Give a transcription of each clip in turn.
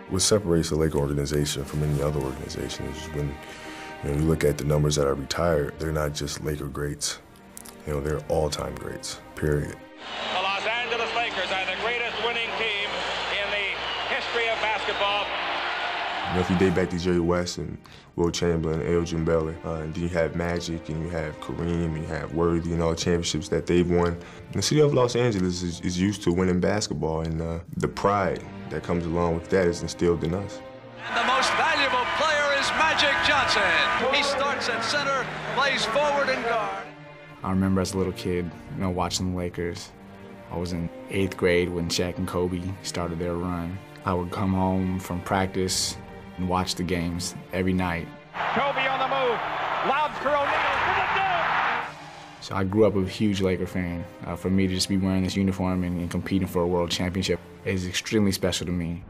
What separates the Laker organization from any other organization is when you look at the numbers that are retired, they're not just Laker greats. They're all-time greats, period. The Los Angeles Lakers are the greatest winning team in the history of basketball. If you date back to Jerry West and Will Chamberlain and Elgin Baylor, and then you have Magic and you have Kareem and you have Worthy and all the championships that they've won. The city of Los Angeles is used to winning basketball, and the pride that comes along with that is instilled in us. And the most valuable player is Magic Johnson. He starts at center, plays forward and guard. I remember as a little kid, watching the Lakers. I was in 8th grade when Shaq and Kobe started their run. I would come home from practice and watch the games every night. Kobe on the move, lobs for O'Neal for the dunk. So I grew up a huge Laker fan. For me to just be wearing this uniform and competing for a world championship is extremely special to me.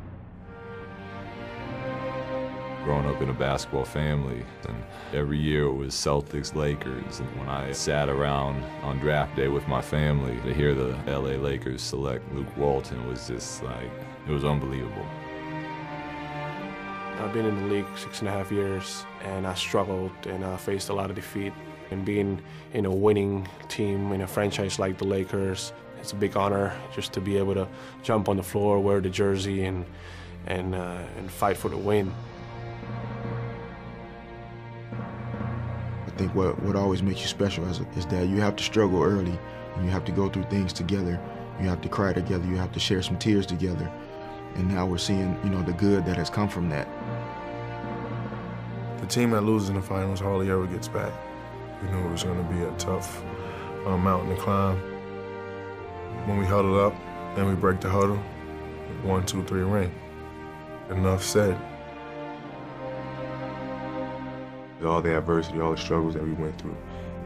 Growing up in a basketball family, and every year it was Celtics, Lakers, and when I sat around on draft day with my family to hear the LA Lakers select Luke Walton was just like, it was unbelievable. I've been in the league 6.5 years, and I struggled and I faced a lot of defeat. And being in a winning team in a franchise like the Lakers, it's a big honor just to be able to jump on the floor, wear the jersey, and fight for the win. I think what always makes you special is that you have to struggle early, and you have to go through things together. You have to cry together. You have to share some tears together. And now we're seeing, the good that has come from that. The team that loses in the finals hardly ever gets back. We knew it was going to be a tough mountain to climb. When we huddled up and we break the huddle, 1, 2, 3 ring. Enough said. All the adversity, all the struggles that we went through,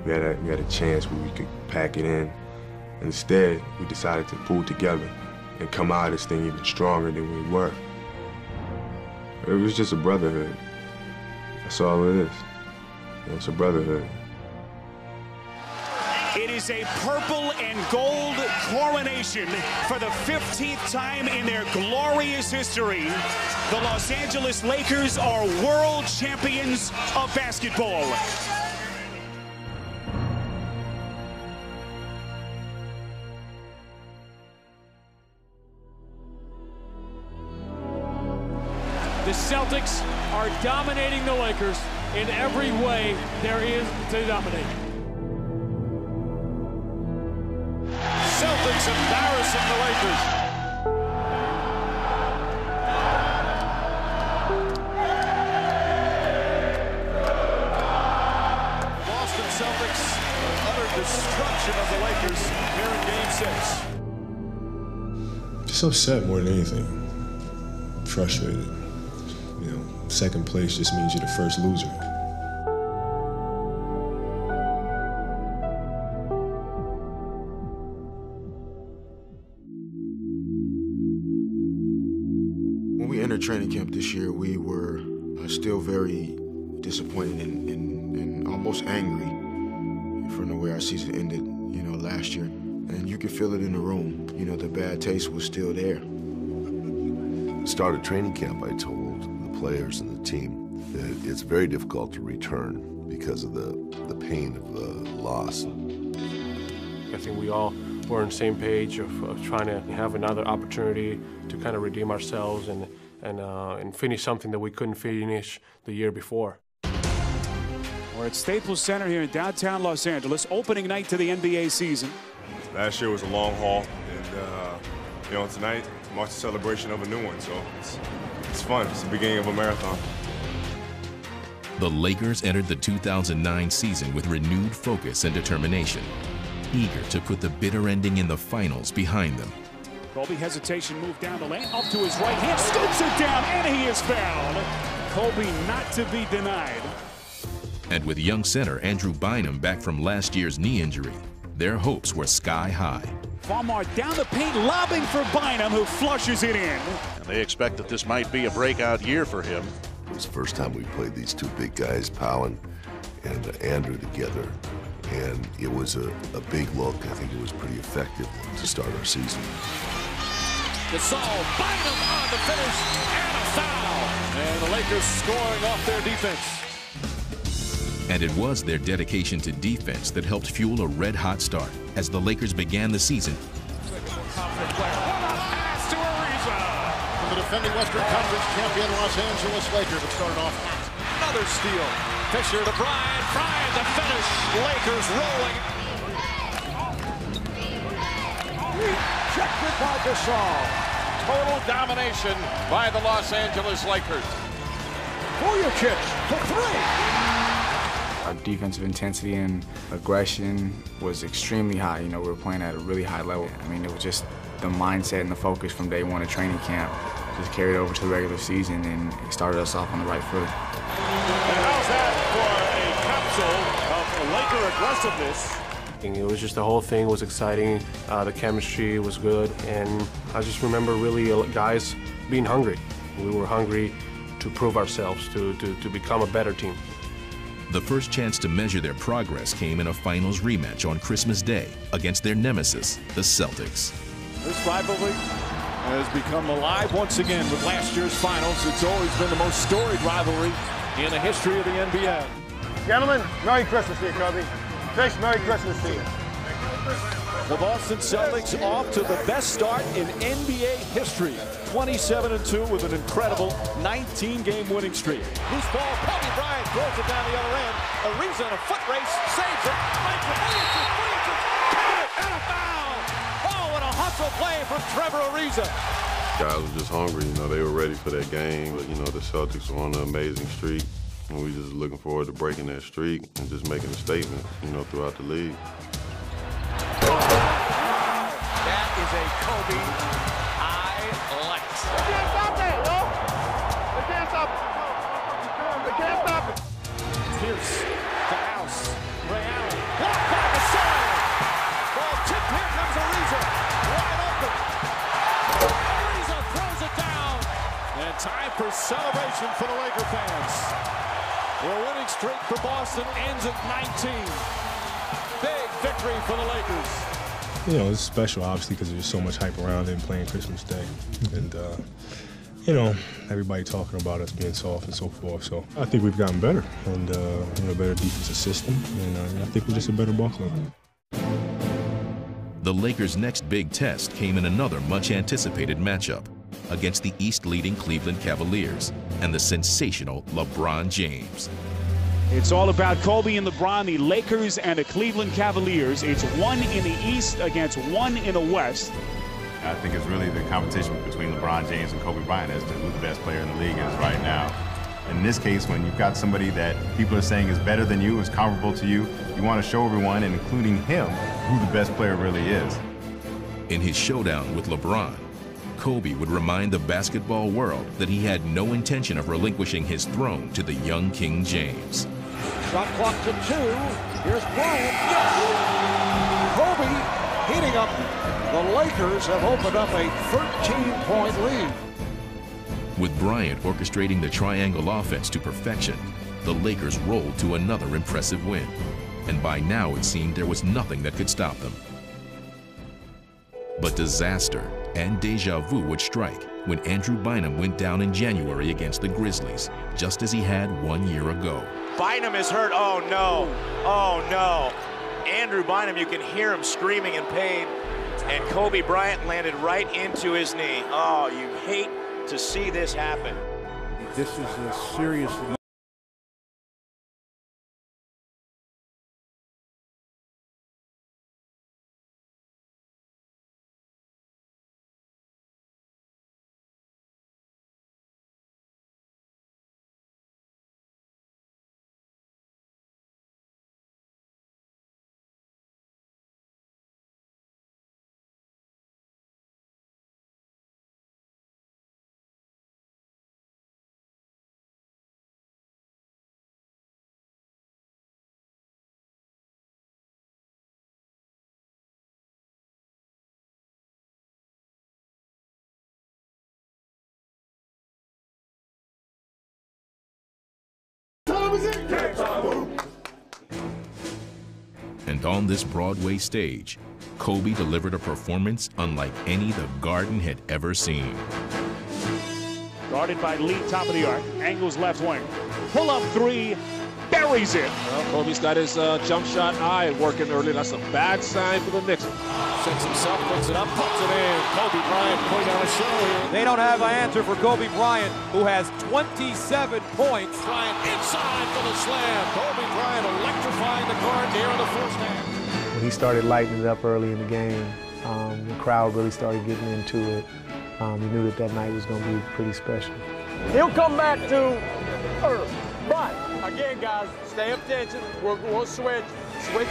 we had a chance where we could pack it in. Instead, we decided to pull together and come out of this thing even stronger than we were. It was just a brotherhood. That's all it is. It's a brotherhood. It is a purple and gold coronation for the 15th time in their glorious history. The Los Angeles Lakers are world champions of basketball. The Celtics are dominating the Lakers in every way there is to dominate. Celtics embarrassing the Lakers. Boston Celtics utter destruction of the Lakers here in Game 6. Just upset more than anything. Frustrated. Second place just means you're the first loser. When we entered training camp this year, we were still very disappointed and almost angry from the way our season ended, last year. And you could feel it in the room. The bad taste was still there. Started training camp, I told the players and the team that it's very difficult to return because of the pain of the loss. I think we all were on the same page of trying to have another opportunity to kind of redeem ourselves and finish something that we couldn't finish the year before. We're at Staples Center here in downtown Los Angeles, opening night to the NBA season. Last year was a long haul, and tonight marks the celebration of a new one, so it's fun. It's the beginning of a marathon. The Lakers entered the 2009 season with renewed focus and determination, eager to put the bitter ending in the finals behind them. Kobe hesitation, move down the lane, up to his right hand, scoops it down, and he is fouled. Kobe not to be denied. And with young center Andrew Bynum back from last year's knee injury, their hopes were sky high. Farmar down the paint, lobbing for Bynum, who flushes it in. And they expect that this might be a breakout year for him. It was the first time we played these two big guys, Powell and Andrew, together. And it was a big look. I think it was pretty effective to start our season. Gasol, Bynum on the finish, and a foul. And the Lakers scoring off their defense. And it was their dedication to defense that helped fuel a red-hot start as the Lakers began the season. Pass to Ariza. From the defending Western Conference champion Los Angeles Lakers, it started off hot. Another steal. Fisher to Bryant. Bryant the finish. Lakers rolling. Rejected by Gasol. Total domination by the Los Angeles Lakers. Vujacic for three. Our defensive intensity and aggression was extremely high. You know, we were playing at a really high level. I mean, it was just the mindset and the focus from day one of training camp just carried over to the regular season, and it started us off on the right foot. And how's that for a capsule of Laker aggressiveness? It was just the whole thing was exciting. The chemistry was good, and I just remember really guys being hungry. We were hungry to prove ourselves, to become a better team. The first chance to measure their progress came in a finals rematch on Christmas Day against their nemesis, the Celtics. This rivalry has become alive once again with last year's finals. It's always been the most storied rivalry in the history of the NBA. Gentlemen, Merry Christmas to you, Kobe. Trish, Merry Christmas to you. The Boston Celtics off to the best start in NBA history. 27-2 with an incredible 19-game winning streak. Loose ball, Kobe Bryant throws it down the other end. Ariza in a foot race, saves it. Vujacic, and a foul. Oh, and a hustle play from Trevor Ariza. Guys were just hungry, you know, they were ready for that game. But, you know, the Celtics were on an amazing streak, and we just looking forward to breaking that streak and just making a statement, you know, throughout the league. That is a Kobe highlight. They can't stop that, yo! They can't stop it. They can't stop it. Pierce, the house, Ray Allen, blocked by Gasol. Ball tipped, here comes Ariza, wide open. Ariza throws it down. And time for celebration for the Laker fans. The winning streak for Boston ends at 19. Big victory for the Lakers. You know, it's special, obviously, because there's so much hype around it and playing Christmas Day. And, you know, everybody talking about us being soft and so forth. So I think we've gotten better and, you know, better defensive system. And I think we're just a better ball club. The Lakers' next big test came in another much-anticipated matchup against the East-leading Cleveland Cavaliers and the sensational LeBron James. It's all about Kobe and LeBron, the Lakers and the Cleveland Cavaliers. It's one in the East against one in the West. I think it's really the competition between LeBron James and Kobe Bryant as to who the best player in the league is right now. In this case, when you've got somebody that people are saying is better than you, is comparable to you, you want to show everyone, and including him, who the best player really is. In his showdown with LeBron, Kobe would remind the basketball world that he had no intention of relinquishing his throne to the young King James. Shot clock to 2. Here's Bryant. Yes! Kobe heating up. The Lakers have opened up a 13-point lead. With Bryant orchestrating the triangle offense to perfection, the Lakers rolled to another impressive win. And by now it seemed there was nothing that could stop them. But disaster and deja vu would strike when Andrew Bynum went down in January against the Grizzlies, just as he had 1 year ago. Bynum is hurt. Oh, no. Oh, no. Andrew Bynum, you can hear him screaming in pain. And Kobe Bryant landed right into his knee. Oh, you hate to see this happen. This is a serious And on this Broadway stage, Kobe delivered a performance unlike any the Garden had ever seen. Guarded by Lee, top of the arc, angles left wing. Pull up three, buries it. Well, Kobe's got his jump shot eye working early. That's a bad sign for the Knicks. Sends himself, puts it up, puts it in. Kobe Bryant putting on a show here. They don't have an answer for Kobe Bryant, who has 27 points. Bryant inside for the slam. Kobe Bryant electrifying the guard here in the first half. When he started lighting it up early in the game, the crowd really started getting into it. You knew that night was going to be pretty special. He'll come back to earth. But, again, guys, stay up attention. We'll switch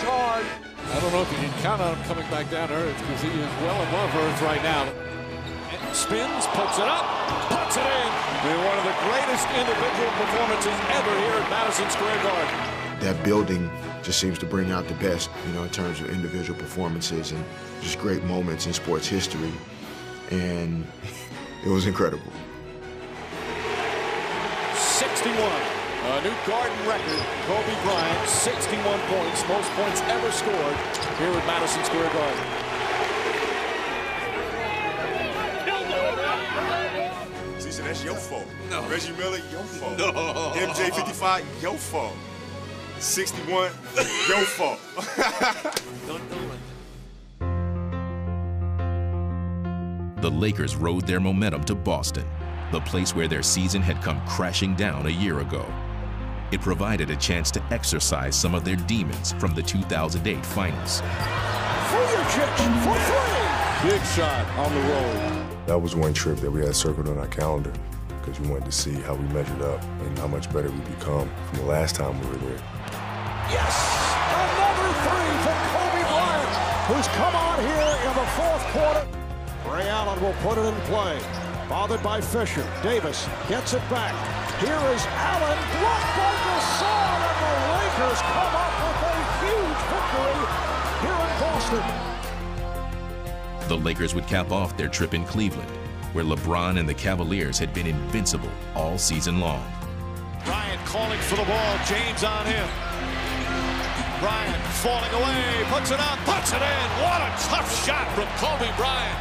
hard. I don't know if you can count on him coming back down to earth because he is well above earth right now. Spins, puts it up, puts it in. One of the greatest individual performances ever here at Madison Square Garden. That building just seems to bring out the best, you know, in terms of individual performances and just great moments in sports history. And it was incredible. 61, a new Garden record. Kobe Bryant, 61 points, most points ever scored here at Madison Square Garden. See, that's your fault. No. Reggie Miller, your fault. No. MJ 55, your fault. 61, your fault. The Lakers rode their momentum to Boston, the place where their season had come crashing down a year ago. It provided a chance to exorcise some of their demons from the 2008 finals. Vujacic for three. Big shot on the road. That was one trip that we had circled on our calendar because we wanted to see how we measured up and how much better we become from the last time we were there. Yes! Another three for Kobe Bryant, who's come on here in the fourth quarter. Ray Allen will put it in play. Bothered by Fisher. Davis gets it back. Here is Allen, blocked by Gasol, and the Lakers come up with a huge victory here in Boston. The Lakers would cap off their trip in Cleveland, where LeBron and the Cavaliers had been invincible all season long. Bryant calling for the ball. James on him. Bryant falling away, puts it up, puts it in. What a tough shot from Kobe Bryant.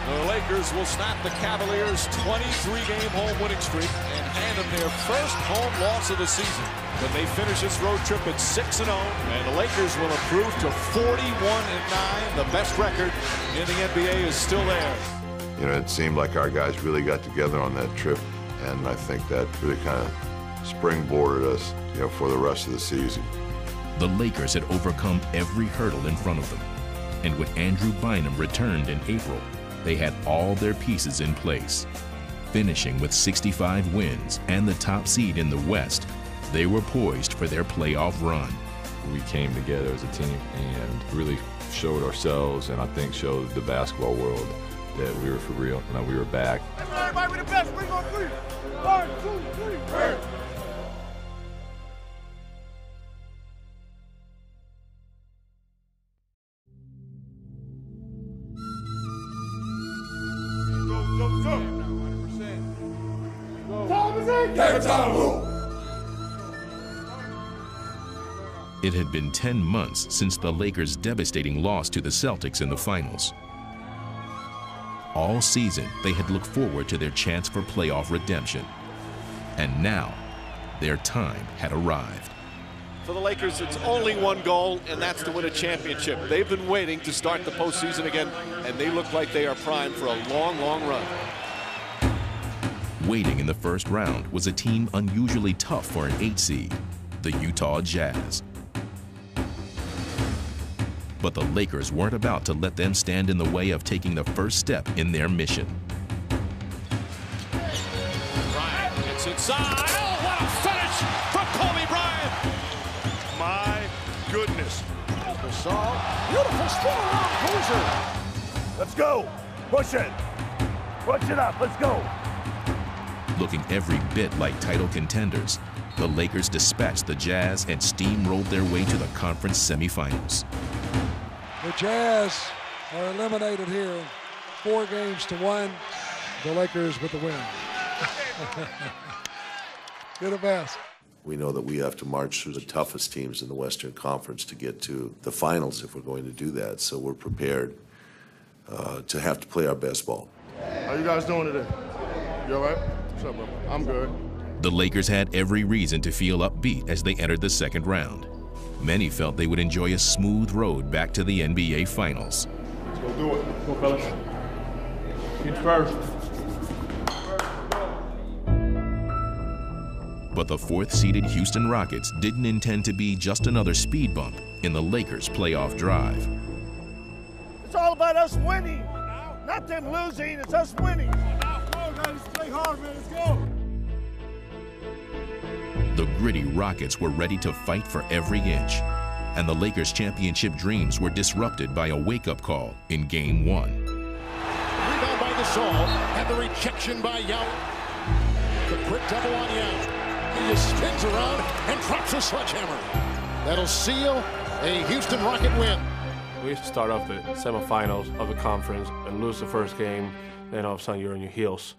The Lakers will snap the Cavaliers' 23-game home winning streak and hand them their first home loss of the season. But they finish this road trip at 6-0, and the Lakers will improve to 41-9. The best record in the NBA is still there. You know, it seemed like our guys really got together on that trip, and I think that really kind of springboarded us, you know, for the rest of the season. The Lakers had overcome every hurdle in front of them, and when Andrew Bynum returned in April, they had all their pieces in place. Finishing with 65 wins and the top seed in the West, they were poised for their playoff run. We came together as a team and really showed ourselves, and I think showed the basketball world that we were for real and that we were back. Everybody be the best. Bring on three. 1, 2, 3, break. It had been 10 months since the Lakers' devastating loss to the Celtics in the finals. All season, they had looked forward to their chance for playoff redemption. And now, their time had arrived. For the Lakers, it's only one goal, and that's to win a championship. They've been waiting to start the postseason again, and they look like they are primed for a long, long run. Waiting in the first round was a team unusually tough for an 8 seed, the Utah Jazz. But the Lakers weren't about to let them stand in the way of taking the first step in their mission. Bryant gets inside. Oh, what a finish from Kobe Bryant! My goodness. Gasol, beautiful spin around Boozer. Let's go. Push it. Push it up. Let's go. Looking every bit like title contenders, the Lakers dispatched the Jazz and steamrolled their way to the conference semifinals. The Jazz are eliminated here, 4-1. The Lakers with the win. You're the best. We know that we have to march through the toughest teams in the Western Conference to get to the finals if we're going to do that. So we're prepared to have to play our best ball. How you guys doing today? You all right? What's up, bro? I'm good. The Lakers had every reason to feel upbeat as they entered the second round. Many felt they would enjoy a smooth road back to the NBA Finals. Let's go do it. Let's go, fellas. Get first. But the fourth-seeded Houston Rockets didn't intend to be just another speed bump in the Lakers' playoff drive. It's all about us winning, not them losing. It's us winning. Let's play hard, man. Let's go. The gritty Rockets were ready to fight for every inch, and the Lakers' championship dreams were disrupted by a wake-up call in Game 1. Rebound by Gasol, and the rejection by Yao. The quick double on Yao. He just spins around and drops a sledgehammer. That'll seal a Houston Rocket win. We used to start off the semifinals of the conference and lose the first game, then all of a sudden you're on your heels.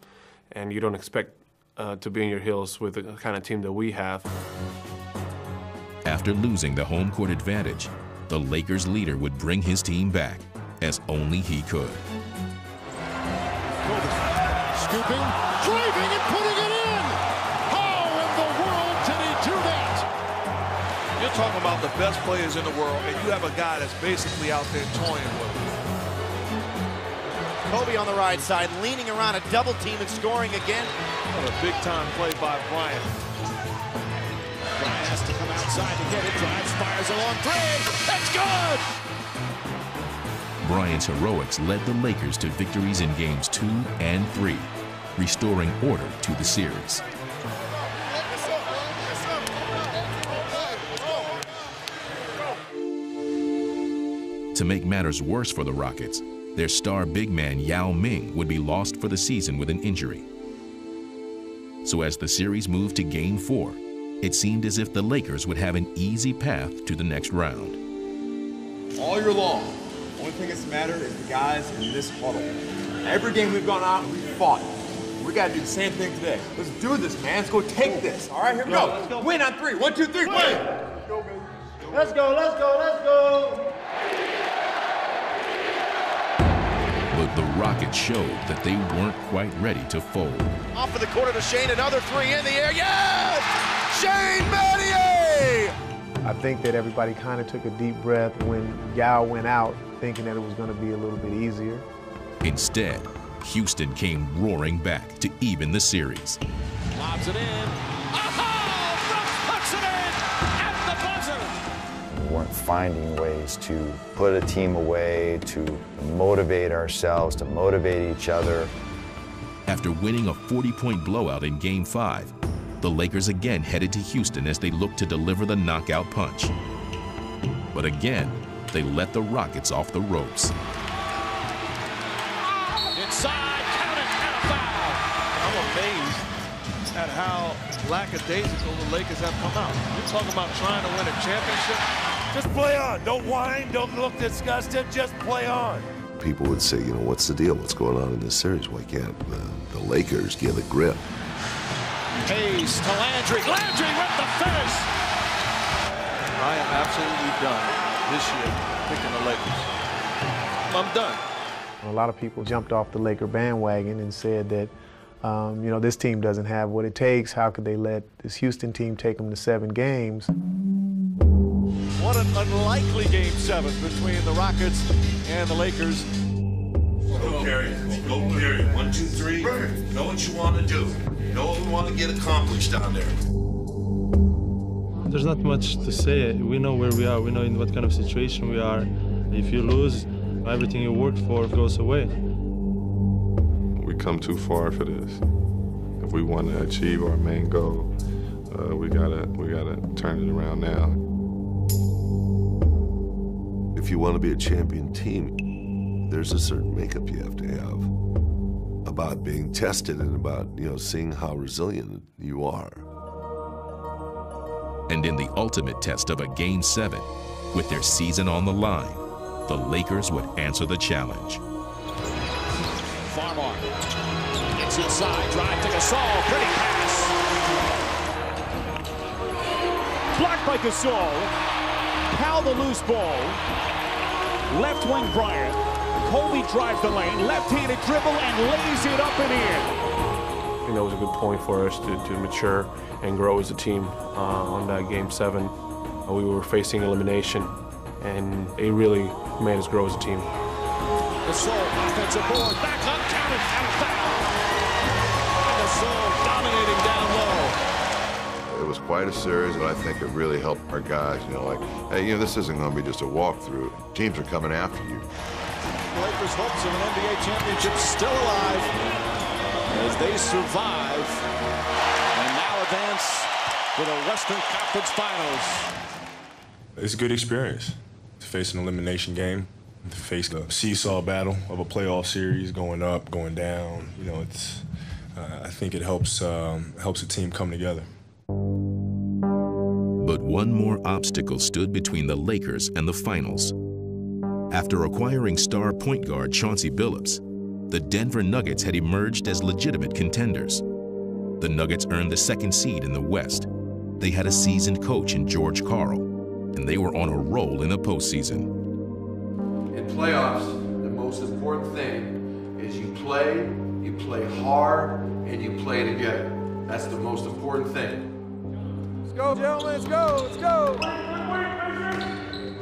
And you don't expect to be in your heels with the kind of team that we have. After losing the home court advantage, the Lakers leader would bring his team back, as only he could. Scooping, driving, and putting it in! How in the world did he do that? You're talking about the best players in the world, and you have a guy that's basically out there toying with them. Kobe on the right side, leaning around a double team and scoring again. What a big-time play by Bryant. Bryant has to come outside to get it. Drives, fires a long three. That's good! Bryant's heroics led the Lakers to victories in Games 2 and 3, restoring order to the series. To make matters worse for the Rockets, their star big man Yao Ming would be lost for the season with an injury. So as the series moved to Game 4, it seemed as if the Lakers would have an easy path to the next round. All year long, the only thing that's mattered is the guys in this huddle. Every game we've gone out, we've fought. We got to do the same thing today. Let's do this, man. Let's go take this. All right, here we go. Let's go. Win on 3. 1, 2, 3, win! Let's go, baby. Let's go, let's go, let's go! But the Rockets showed that they weren't quite ready to fold. Off of the corner to Shane, another three in the air. Yes! Shane Battier! I think that everybody kind of took a deep breath when Yao went out, thinking that it was going to be a little bit easier. Instead, Houston came roaring back to even the series. Lobs it in. Puts it in at the buzzer. We weren't finding ways to put a team away, to motivate ourselves, to motivate each other. After winning a 40-point blowout in Game 5, the Lakers again headed to Houston as they looked to deliver the knockout punch. But again, they let the Rockets off the ropes. Inside, count it, and a foul. I'm amazed at how lackadaisical the Lakers have come out. You're talking about trying to win a championship. Just play on. Don't whine. Don't look disgusted. Just play on. People would say, you know, what's the deal? What's going on in this series? Why can't the Lakers get a grip? Hayes to Landry. Landry with the finish. I am absolutely done this year picking the Lakers. I'm done. A lot of people jumped off the Laker bandwagon and said that, you know, this team doesn't have what it takes. How could they let this Houston team take them to 7 games? What an unlikely Game 7 between the Rockets and the Lakers. Go, Kerry. Go, Kerry. 1, 2, 3. Know what you want to do. Know what we want to get accomplished down there. There's not much to say. We know where we are. We know in what kind of situation we are. If you lose, everything you worked for goes away. We come too far for this. If we want to achieve our main goal, we gotta turn it around now. If you want to be a champion team, there's a certain makeup you have to have about being tested and about, you know, seeing how resilient you are. And in the ultimate test of a Game 7, with their season on the line, the Lakers would answer the challenge. Farmar. It's inside. Drive to Gasol. Pretty pass. blocked by Gasol. Powell the loose ball. Left wing Bryant. Kobe drives the lane, left-handed dribble, and lays it up and in. I think that was a good point for us to mature and grow as a team on that Game 7. We were facing elimination, and it really made us grow as a team. Gasol, offensive board, back uncounted, and a foul. Gasol dominating down low. It was quite a series, and I think it really helped our guys, hey, this isn't going to be just a walkthrough. Teams are coming after you. Lakers' hopes of an NBA championship still alive as they survive and now advance to the Western Conference Finals. It's a good experience to face an elimination game, to face the seesaw battle of a playoff series, going up, going down. I think it helps a team come together. But one more obstacle stood between the Lakers and the finals. After acquiring star point guard Chauncey Billups, the Denver Nuggets had emerged as legitimate contenders. The Nuggets earned the 2nd seed in the West. They had a seasoned coach in George Karl, and they were on a roll in the postseason. In playoffs, the most important thing is you play hard, and you play together. That's the most important thing. Let's go, gentlemen, let's go, let's go.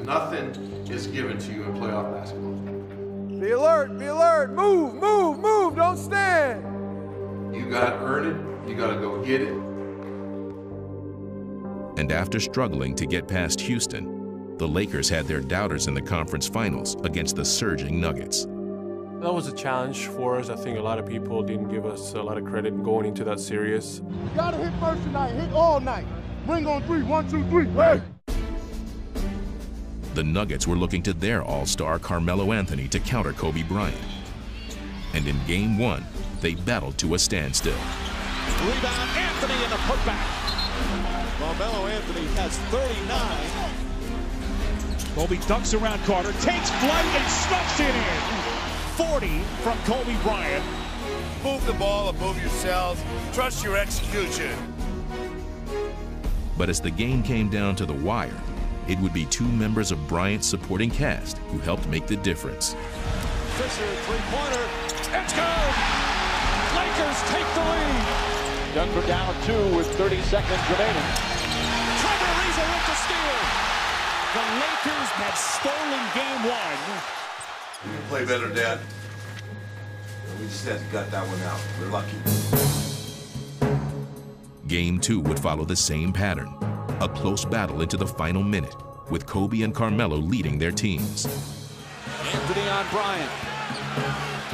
Nothing is given to you in playoff basketball. Be alert, move, don't stand. You gotta earn it, you gotta go get it. And after struggling to get past Houston, the Lakers had their doubters in the conference finals against the surging Nuggets. That was a challenge for us. I think a lot of people didn't give us a lot of credit going into that series. You gotta hit first tonight, hit all night. Bring on 3, 1, 2, 3, hey! The Nuggets were looking to their all-star Carmelo Anthony to counter Kobe Bryant. And in Game 1, they battled to a standstill. Rebound, Anthony in the putback. Carmelo Anthony has 39. Kobe ducks around Carter, takes flight and stuffs it in. 40 from Kobe Bryant. Move the ball above yourselves. Trust your execution. But as the game came down to the wire, it would be 2 members of Bryant's supporting cast who helped make the difference. Fisher, three-pointer. It's good! Lakers take the lead. Denver down 2 with 30 seconds remaining. Trevor Ariza with the steal. The Lakers have stolen Game 1. You can play better, Dad. We just had to gut that one out. We're lucky. Game 2 would follow the same pattern. A close battle into the final minute, with Kobe and Carmelo leading their teams. Anthony on Bryant.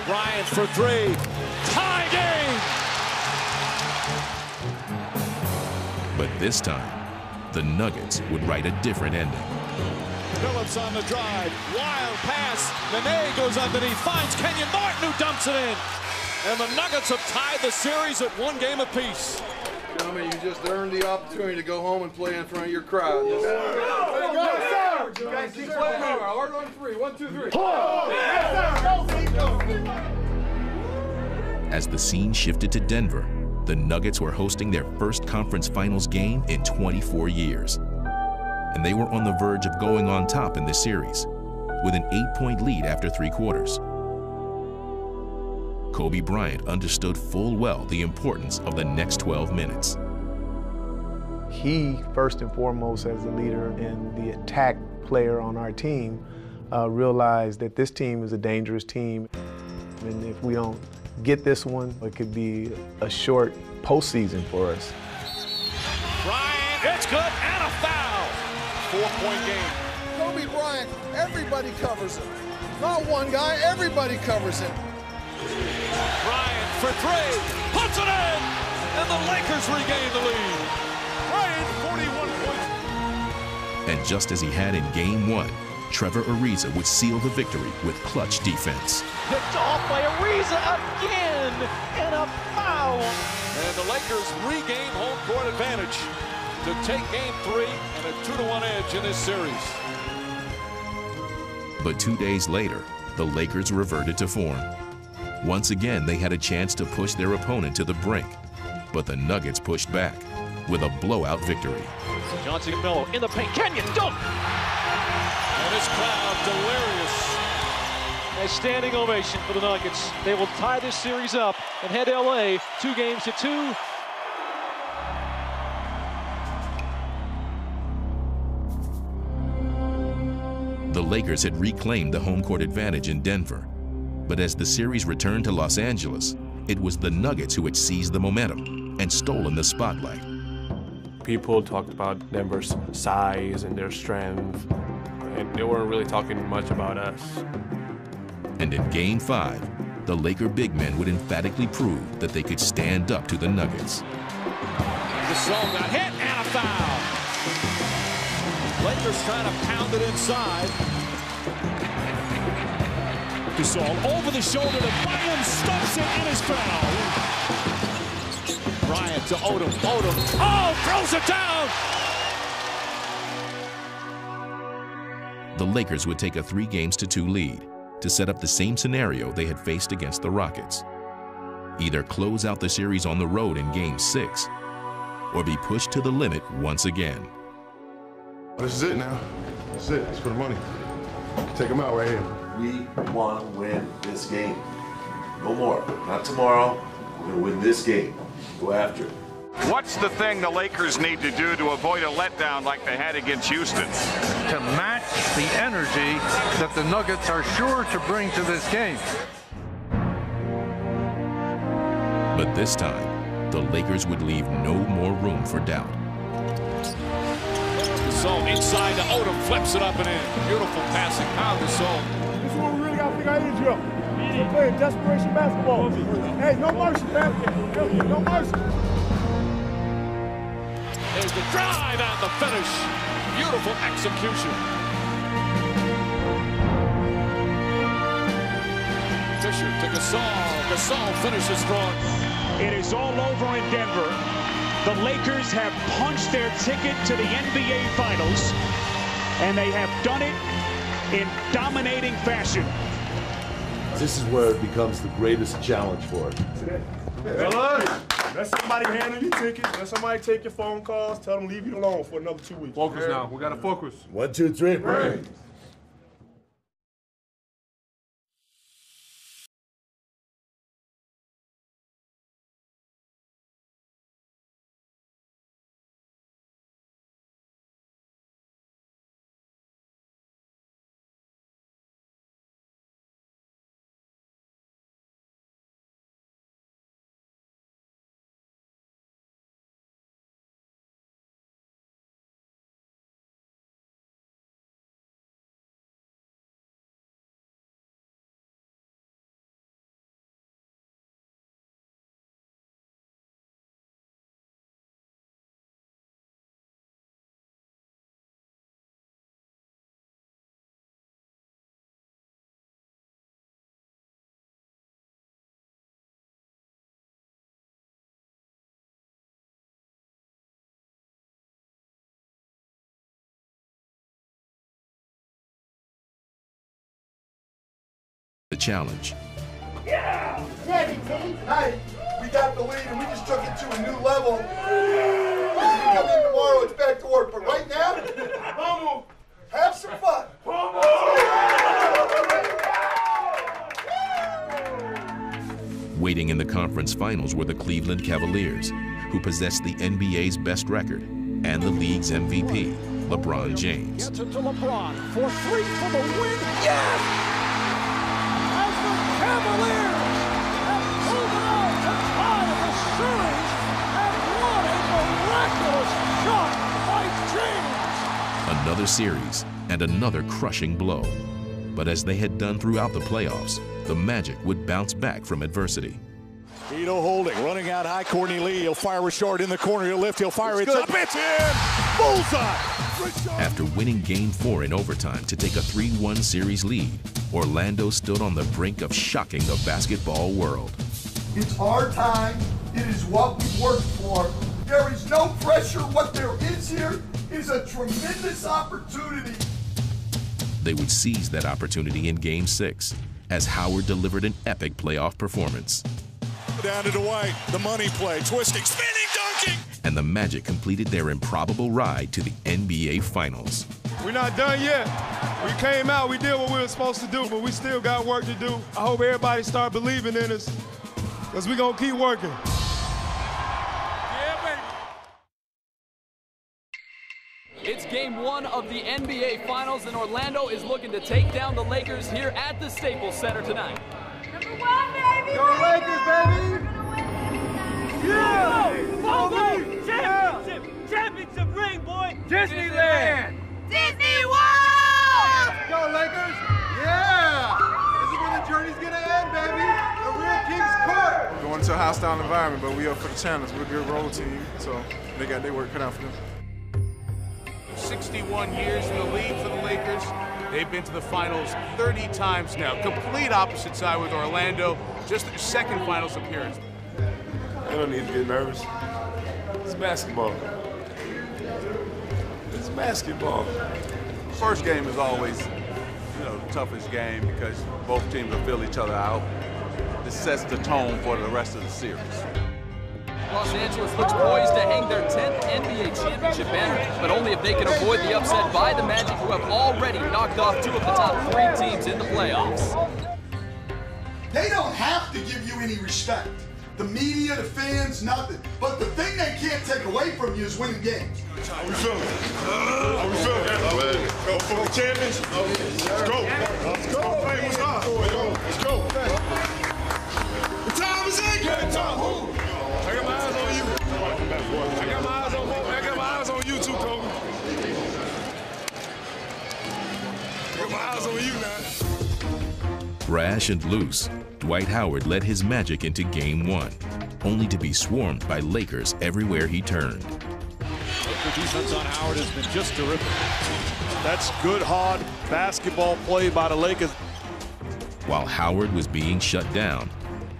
Bryant for 3. Tie game! But this time, the Nuggets would write a different ending. Phillips on the drive. Wild pass. Nene goes underneath. Finds Kenyon Martin, who dumps it in. And the Nuggets have tied the series at 1 game apiece. Gentlemen, you just earned the opportunity to go home and play in front of your crowd. Yes, sir. Yes, sir. You guys keep playing hard. Hard on 3. 1, 2, 3. Yes, sir. As the scene shifted to Denver, the Nuggets were hosting their first conference finals game in 24 years. And they were on the verge of going on top in this series, with an 8-point lead after 3 quarters. Kobe Bryant understood full well the importance of the next 12 minutes. He, first and foremost, as the leader and the attack player on our team, realized that this team is a dangerous team. And if we don't get this one, it could be a short postseason for us. Bryant, it's good, and a foul. 4-point game. Kobe Bryant, everybody covers him. Not one guy, everybody covers him. Bryant for 3, puts it in, and the Lakers regain the lead. Bryant, 41 points. And just as he had in Game 1, Trevor Ariza would seal the victory with clutch defense. Picked off by Ariza again, and a foul. And the Lakers regain home court advantage to take Game 3 and a 2-1 edge in this series. But 2 days later, the Lakers reverted to form. Once again, they had a chance to push their opponent to the brink, but the Nuggets pushed back, with a blowout victory. Johnson and Melo in the paint. Kenyon dunk! And this crowd delirious. A standing ovation for the Nuggets. They will tie this series up and head to LA 2-2. The Lakers had reclaimed the home court advantage in Denver, but as the series returned to Los Angeles, it was the Nuggets who had seized the momentum and stolen the spotlight. People talked about Denver's size and their strength, and they weren't really talking much about us. And in Game 5, the Laker big men would emphatically prove that they could stand up to the Nuggets. Gasol got hit and a foul. Lakers trying to pound it inside. Gasol over the shoulder to Bynum, stuffs it in his foul. Bryant to Odom. Odom, oh, throws it down. The Lakers would take a 3-2 lead to set up the same scenario they had faced against the Rockets. Either close out the series on the road in Game 6 or be pushed to the limit once again. This is it now. This is it. It's for the money. Take them out right here. We want to win this game. No more. Not tomorrow. We're going to win this game. Go after it. What's the thing the Lakers need to do to avoid a letdown like they had against Houston? To match the energy that the Nuggets are sure to bring to this game. But this time, the Lakers would leave no more room for doubt. Gasol inside to Odom, flips it up and in. Beautiful passing. Pau Gasol. This is what we really got to figure out is, Joe. We're playing desperation basketball. Hey, no mercy, man. No mercy. There's the drive and the finish. Beautiful execution. Fisher to Gasol. Gasol finishes strong. It is all over in Denver. The Lakers have punched their ticket to the NBA Finals, and they have done it in dominating fashion. This is where it becomes the greatest challenge for us. Let somebody handle your tickets. Let somebody take your phone calls. Tell them leave you alone for another 2 weeks. Focus now. We got to focus. 1, 2, 3, break. The challenge. Yeah! Ready, team. Hey, we got the lead and we just took it to a new level. Come in tomorrow, it's back to work. But right now, have some fun. Waiting in the conference finals were the Cleveland Cavaliers, who possessed the NBA's best record and the league's MVP, LeBron James. Gets it to LeBron for 3 for the win. Yes! As the Cavaliers have pulled it out to tie the series and what a miraculous shot by James! Another series and another crushing blow. But as they had done throughout the playoffs, the Magic would bounce back from adversity. Ito holding, running out high. Courtney Lee, he'll fire a short in the corner. He'll lift, he'll fire it up. It's in! Bullseye! After winning Game 4 in overtime to take a 3-1 series lead, Orlando stood on the brink of shocking the basketball world. It's our time. It is what we worked for. There is no pressure. What there is here is a tremendous opportunity. They would seize that opportunity in Game 6 as Howard delivered an epic playoff performance. Down to Dwight, the money play, twisting, spinning, dunking. and the Magic completed their improbable ride to the NBA Finals. We're not done yet. We came out, we did what we were supposed to do, but we still got work to do. I hope everybody start believing in us, because we're going to keep working. It's game 1 of the NBA Finals, and Orlando is looking to take down the Lakers here at the Staples Center tonight. #1, baby! Go Lakers, baby! Yeah! Championship ring, boy! Disneyland! Disney World! Go Lakers! Yeah! This is where the journey's gonna end, baby! The real King's Court! Going into a hostile environment, but we up for the challenge. We're a good road team, so they got their work cut out for them. 61 years in the league for the Lakers. They've been to the finals 30 times now. Complete opposite side with Orlando. Just their second finals appearance. They don't need to get nervous. It's basketball. It's basketball. First game is always, the toughest game because both teams will fill each other out. This sets the tone for the rest of the series. Los Angeles looks poised to hang their 10th NBA championship banner, but only if they can avoid the upset by the Magic, who have already knocked off 2 of the top 3 teams in the playoffs. They don't have to give you any respect. The media, the fans, nothing. But the thing they can't take away from you is winning games. How we feeling? How we feeling? Go for the champions. Let's go. Let's go. Hey, what's up? Let's go. The time is in. Get it, Tom. I got my eyes on you. I got my eyes on you too, Kobe. I got my eyes on you now. Brash and loose, Dwight Howard led his Magic into Game 1, only to be swarmed by Lakers everywhere he turned. The defense on Howard has been just terrific. That's good, hard basketball play by the Lakers. While Howard was being shut down,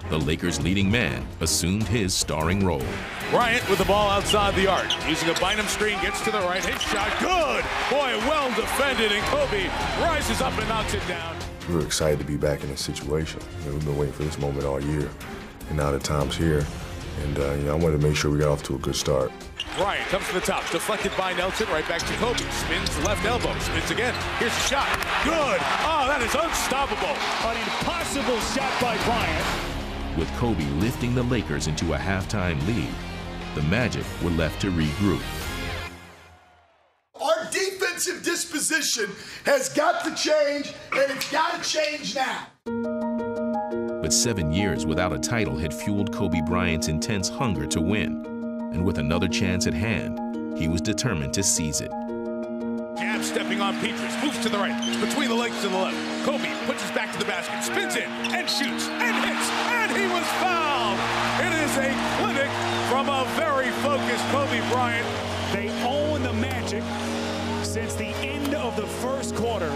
the Lakers' leading man assumed his starring role. Bryant with the ball outside the arc. Using a Bynum screen, gets to the right, his shot, good! Boy, well defended, and Kobe rises up and knocks it down. We were excited to be back in this situation. We've been waiting for this moment all year, and now the time's here. And I wanted to make sure we got off to a good start. Bryant comes to the top, deflected by Nelson, right back to Kobe. Spins left elbow, spins again. Here's the shot, good! Oh, that is unstoppable. An impossible shot by Bryant. With Kobe lifting the Lakers into a halftime lead, the Magic were left to regroup. Our defensive disposition has got to change, and it's got to change now. But 7 years without a title had fueled Kobe Bryant's intense hunger to win. And with another chance at hand, he was determined to seize it. Jab stepping on Petrus, moves to the right, between the legs to the left. Kobe puts his back to the basket, spins in, and shoots, and hits, and he was fouled! It is a clinic from a very focused Kobe Bryant. They own the Magic since the end of the first quarter.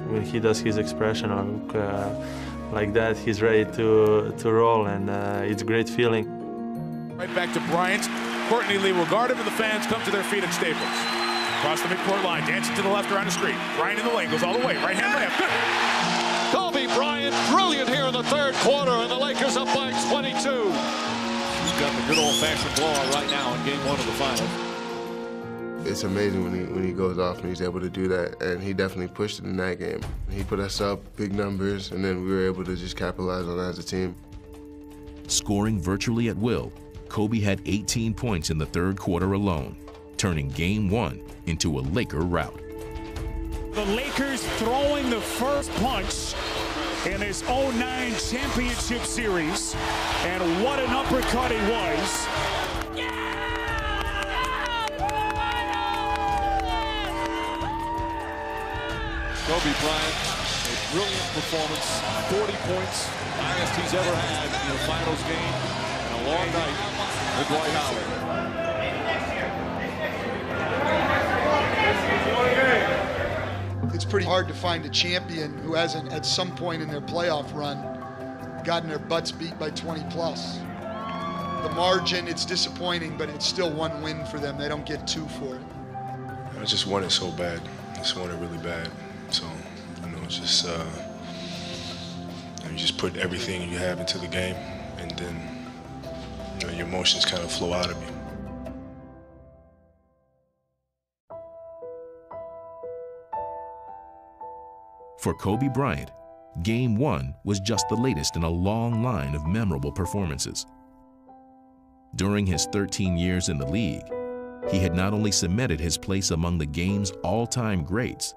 When he does his expression like that, he's ready to roll, and it's a great feeling. Right back to Bryant. Courtney Lee will guard him, and the fans come to their feet at Staples. Across the midcourt line, dancing to the left around the screen. Bryant in the lane, goes all the way. Right hand layup, good. Kobe Bryant, brilliant here in the third quarter, and the Lakers up by 22. He's got the good old-fashioned blowout right now in Game 1 of the Finals. It's amazing when he goes off and he's able to do that, and he definitely pushed it in that game. He put us up big numbers, and then we were able to just capitalize on that as a team. Scoring virtually at will, Kobe had 18 points in the third quarter alone, turning Game 1 into a Laker rout. The Lakers throwing the first punch in this 09 championship series, and what an uppercut it was. Kobe Bryant, a brilliant performance, 40 points, highest he's ever had in a finals game, and a long night with Dwight Howard. It's pretty hard to find a champion who hasn't, at some point in their playoff run, gotten their butts beat by 20 plus. The margin, it's disappointing, but it's still one win for them. They don't get 2 for it. I just want it so bad. I just want it really bad. So, it's just, you just put everything you have into the game, and then your emotions kind of flow out of you. For Kobe Bryant, Game 1 was just the latest in a long line of memorable performances. During his 13 years in the league, he had not only cemented his place among the game's all-time greats,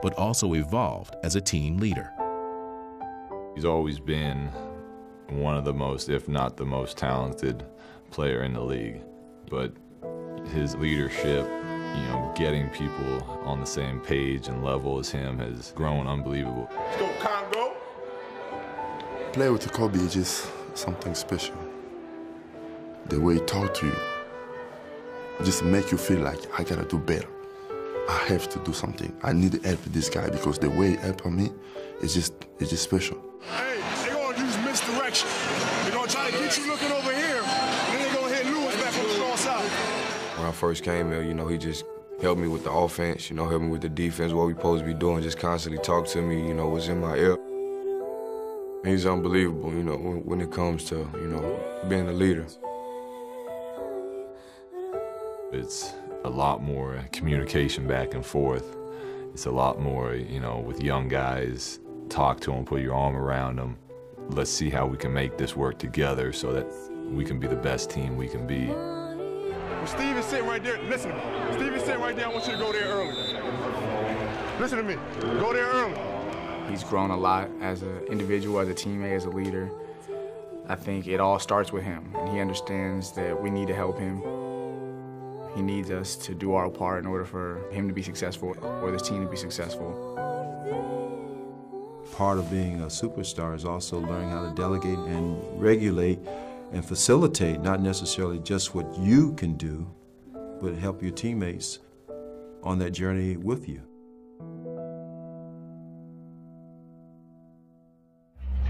but also evolved as a team leader. He's always been one of the most, if not the most talented player in the league. But his leadership, getting people on the same page and level as him has grown unbelievable. Let's go, Congo. Play with Kobe is just something special. The way he talks to you just make you feel like I gotta do better. I have to do something. I need to help this guy because the way he helped me is just special. Hey, they're gonna use misdirection. They're gonna try to get you looking over here, and then they're gonna hit Lewis back on the strong side. When I first came here, he just helped me with the offense, helped me with the defense, what we supposed to be doing, just constantly talk to me, what's in my ear. He's unbelievable, when it comes to, being a leader. It's a lot more communication back and forth. It's a lot more, with young guys, talk to them, put your arm around them. Let's see how we can make this work together so that we can be the best team we can be. When Steve is sitting right there, listen to me. Steve is sitting right there, I want you to go there early. Listen to me, go there early. He's grown a lot as an individual, as a teammate, as a leader. I think it all starts with him, and he understands that we need to help him. He needs us to do our part in order for him to be successful, or this team to be successful. Part of being a superstar is also learning how to delegate and regulate and facilitate, not necessarily just what you can do, but help your teammates on that journey with you.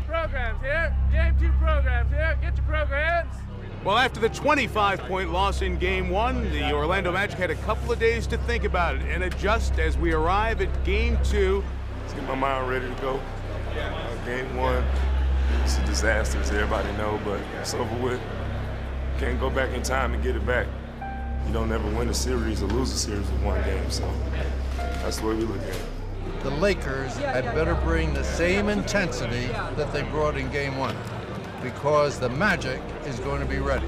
Programs here. Game 2 programs here. Get your programs. Well, after the 25-point loss in Game 1, the Orlando Magic had a couple of days to think about it and adjust as we arrive at Game 2. Let's get my mind ready to go. Game 1, it's a disaster, as everybody know, but it's over with. Can't go back in time and get it back. You don't ever win a series or lose a series with one game, so that's the way we look at it. The Lakers had better bring the same intensity that they brought in Game 1, because the Magic is going to be ready.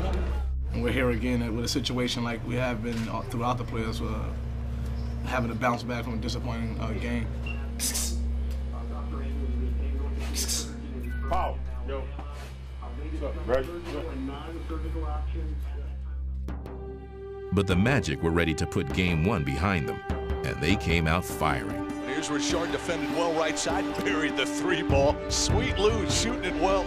And we're here again with a situation like we have been throughout the playoffs, having to bounce back from a disappointing game. Pow. Yo. Ready? But the Magic were ready to put Game 1 behind them, and they came out firing. Here's Richard defended well right side, buried the 3-ball. Sweet Lou shooting it well.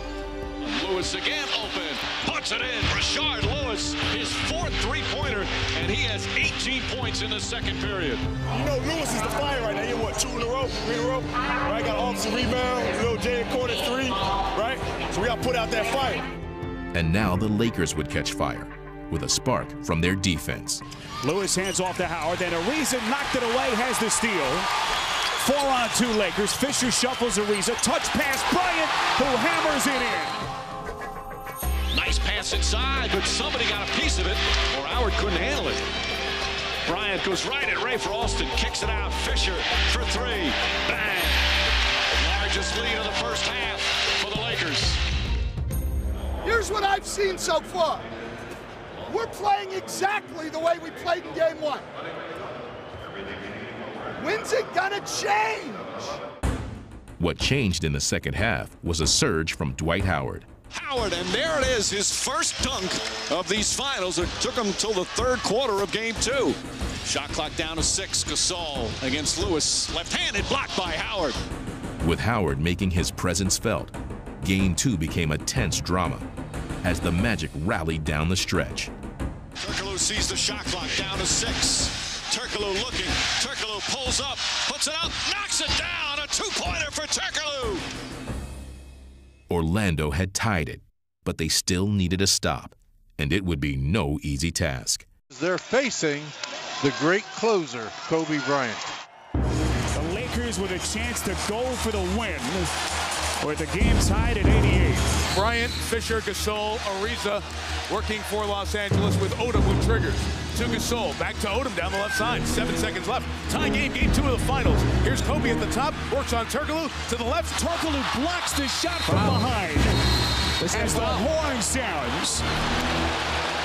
Lewis again open, puts it in. Rashard Lewis, his 4th three-pointer, and he has 18 points in the second period. Lewis is the fire right now. He what, 2 in a row, 3 in a row? Right, got offensive rebound, little Jay corner 3, right? So we got to put out that fire. And now the Lakers would catch fire with a spark from their defense. Lewis hands off to Howard, then Ariza knocked it away, has the steal. 4-on-2 Lakers. Fisher shuffles Ariza, touch pass Bryant, who hammers it in. Nice pass inside, but somebody got a piece of it, or Howard couldn't handle it. Bryant goes right at Ray for Alston, kicks it out. Fisher for 3. Bang! Largest lead of the first half for the Lakers. Here's what I've seen so far. We're playing exactly the way we played in Game 1. When's it gonna change? What changed in the second half was a surge from Dwight Howard. Howard, and there it is, his first dunk of these finals. It took him until the 3rd quarter of Game 2. Shot clock down to 6. Gasol against Lewis. Left-handed, blocked by Howard. With Howard making his presence felt, Game 2 became a tense drama as the Magic rallied down the stretch. Turkoglu sees the shot clock down to 6. Turkoglu looking. Turkoglu pulls up, puts it up, knocks it down. A 2-pointer for Turkoglu. Orlando had tied it, but they still needed a stop, and it would be no easy task. They're facing the great closer, Kobe Bryant. The Lakers with a chance to go for the win, with the game tied at 88. Bryant, Fisher, Gasol, Ariza working for Los Angeles with Odom who triggers. To Gasol, back to Odom down the left side. 7 seconds left. Tie game, game 2 of the finals. Here's Kobe at the top, works on Turkoglu to the left. Turkoglu blocks the shot from behind. As the horn sounds,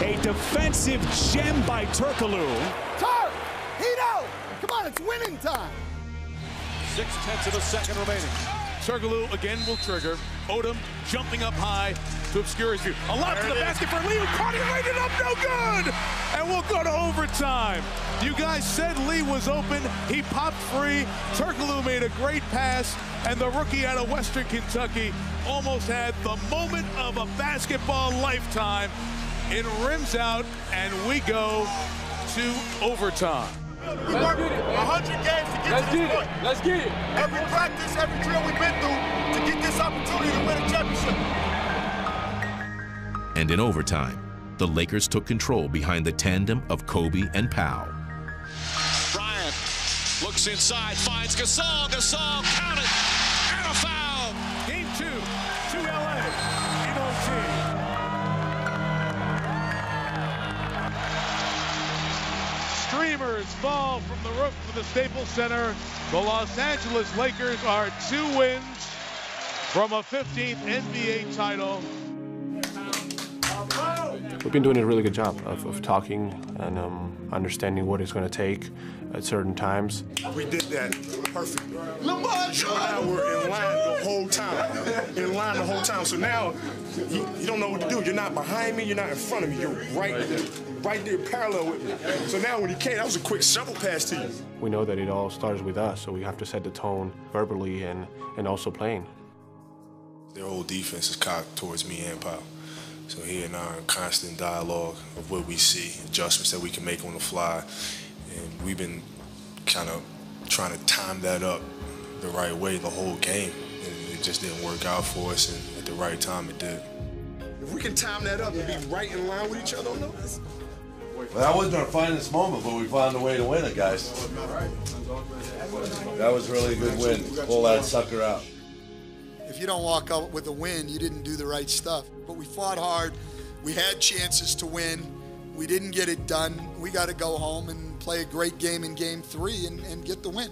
a defensive gem by Turkoglu. Turk! Hito! Come on, it's winning time. 6/10 of a second remaining. Turkoglu again will trigger. Odom jumping up high to obscure his view. A lob to the basket for Lee, who caught it, laid it up, no good! And we'll go to overtime. You guys said Lee was open. He popped free. Turkoglu made a great pass, and the rookie out of Western Kentucky almost had the moment of a basketball lifetime. It rims out, and we go to overtime. We worked 100 games to get to this point. Let's get it. Every practice, every drill we've been through to get this opportunity to win a championship. And in overtime, the Lakers took control behind the tandem of Kobe and Powell. Bryant looks inside, finds Gasol. Gasol, count it, and a foul. Game 2 to LA in OT. Streamers fall from the roof of the Staples Center. The Los Angeles Lakers are 2 wins from a 15th NBA title. We've been doing a really good job of talking and understanding what it's going to take at certain times. We did that perfectly. Now we're in line the whole time. In line the whole time. So now you don't know what to do. You're not behind me. You're not in front of me. You're right there parallel with me. So now when he came, that was a quick shovel pass to you. We know that it all starts with us, so we have to set the tone verbally and also playing. Their whole defense is cocked towards me and Powell. So he and I are in constant dialogue of what we see, adjustments that we can make on the fly. And we've been kind of trying to time that up the right way the whole game. And it just didn't work out for us, and at the right time it did. If we can time that up and be right in line with each other on those. Well, that wasn't our finest moment, but we found a way to win it, guys. That was really a good win. Pull that sucker out. If you don't walk up with a win, you didn't do the right stuff. But we fought hard. We had chances to win. We didn't get it done. We got to go home and play a great game in Game 3 and get the win.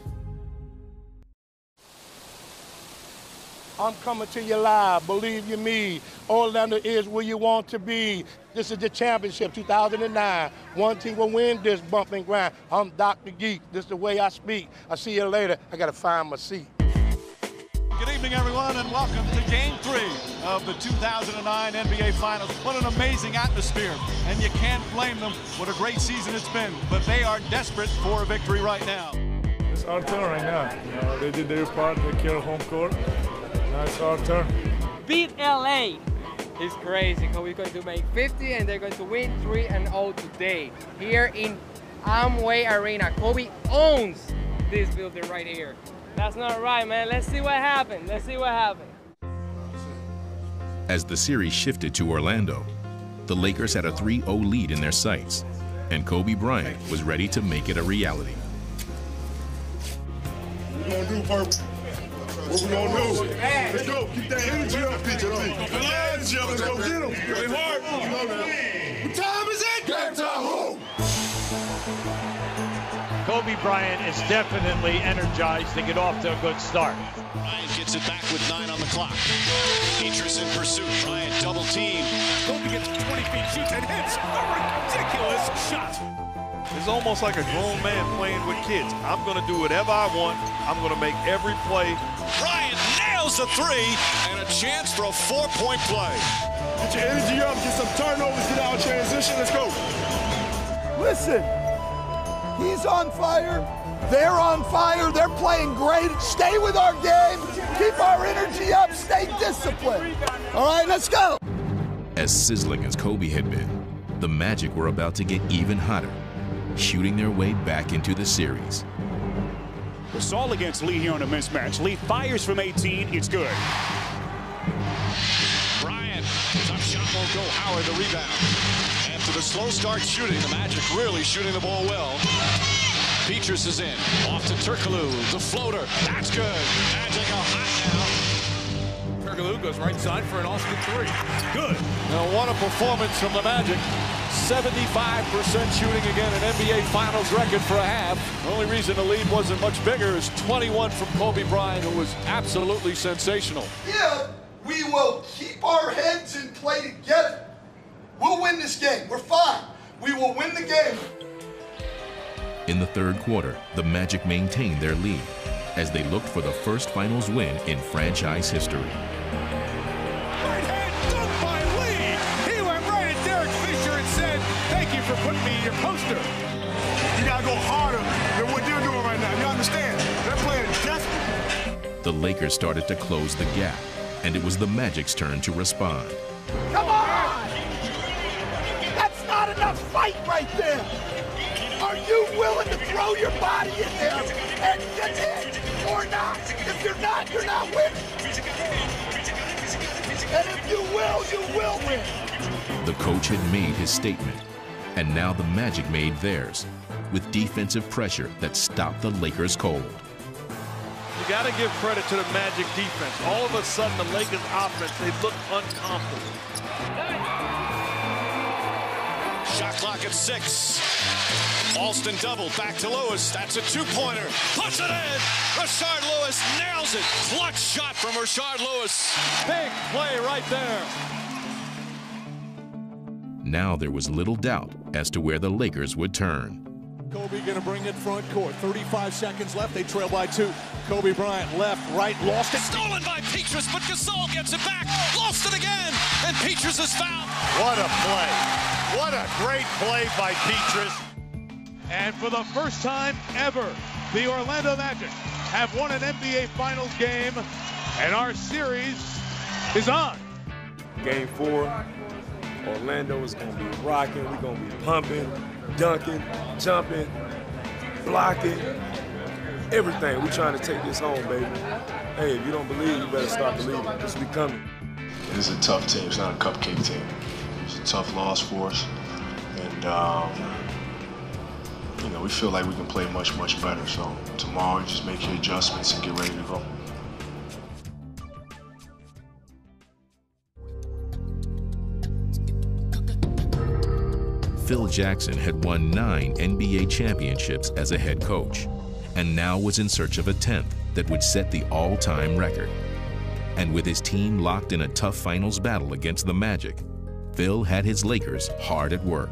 I'm coming to you live, believe you me. Orlando is where you want to be. This is the championship, 2009. One team will win this bump and grind. I'm Dr. Geek. This is the way I speak. I'll see you later. I got to find my seat. Good evening, everyone, and welcome to Game 3 of the 2009 NBA Finals. What an amazing atmosphere, and you can't blame them. What a great season it's been, but they are desperate for a victory right now. It's our turn right now. You know, they did their part, they care home court. Now it's our turn. Beat LA. It's crazy how we're going to make 50 and they're going to win 3-0 today. Here in Amway Arena, Kobe owns this building right here. That's not right, man. Let's see what happened. Let's see what happened. As the series shifted to Orlando, the Lakers had a 3-0 lead in their sights, and Kobe Bryant was ready to make it a reality. What we gonna do, Purple? What we gonna do? Let's go. Keep that energy up, PJ. Let's go get him. Play hard. What time is it? Game time. Kobe Bryant is definitely energized to get off to a good start. Bryant gets it back with 9 on the clock. Petrus in pursuit. Bryant double team. Kobe gets 20 feet, shoots and hits a ridiculous shot. It's almost like a grown man playing with kids. I'm going to do whatever I want. I'm going to make every play. Bryant nails the 3 and a chance for a 4-point play. Get your energy up, get some turnovers, get out of transition. Let's go. Listen, he's on fire. They're on fire. They're playing great. Stay with our game. Keep our energy up. Stay disciplined. All right, let's go. As sizzling as Kobe had been, the Magic were about to get even hotter, shooting their way back into the series. Gasol against Lee here on a mismatch. Lee fires from 18. It's good. Bryant, tough shot won't go. Howard the rebound. After the slow start shooting, the Magic really shooting the ball well. Petrus is in. Off to Turkoglu. The floater. That's good. Magic are hot now. Turkoglu goes right side for an Austin three. Good. Now what a performance from the Magic. 75% shooting again, an NBA Finals record for a half. The only reason the lead wasn't much bigger is 21 from Kobe Bryant, who was absolutely sensational. Yeah, we will keep our heads and play together. We'll win this game. We're fine. We will win the game. In the third quarter, the Magic maintained their lead as they looked for the first finals win in franchise history. Right hand dunk by Lee. He went right at Derek Fisher and said, "Thank you for putting me in your poster." You gotta go harder than what they're doing right now. You understand? They're playing desperate. The Lakers started to close the gap, and it was the Magic's turn to respond. Come on! That's not enough fight right there. Are you willing to throw your body in there and get hit or not? If you're not winning. And if you will win. The coach had made his statement, and now the Magic made theirs, with defensive pressure that stopped the Lakers cold. You got to give credit to the Magic defense. All of a sudden, the Lakers offense, they look uncomfortable. Shot clock at 6. Alston double, back to Lewis. That's a two-pointer. Puts it in. Rashard Lewis nails it. Clutch shot from Rashard Lewis. Big play right there. Now there was little doubt as to where the Lakers would turn. Kobe going to bring it front court. 35 seconds left. They trail by 2. Kobe Bryant left, right, lost it. Stolen by Petrus, but Gasol gets it back. Lost it again, and Petrus is fouled. What a play. What a great play by Petrus. And for the first time ever, the Orlando Magic have won an NBA Finals game, and our series is on. Game 4, Orlando is going to be rocking. We're going to be pumping, dunking, jumping, blocking, everything. We're trying to take this home, baby. Hey, if you don't believe, you better start believing, because we coming. This is a tough team. It's not a cupcake team. It's a tough loss for us. And, you know, we feel like we can play much, much better. So tomorrow, just make your adjustments and get ready to go. Phil Jackson had won 9 NBA championships as a head coach, and now was in search of a 10th that would set the all-time record. And with his team locked in a tough finals battle against the Magic, Phil had his Lakers hard at work.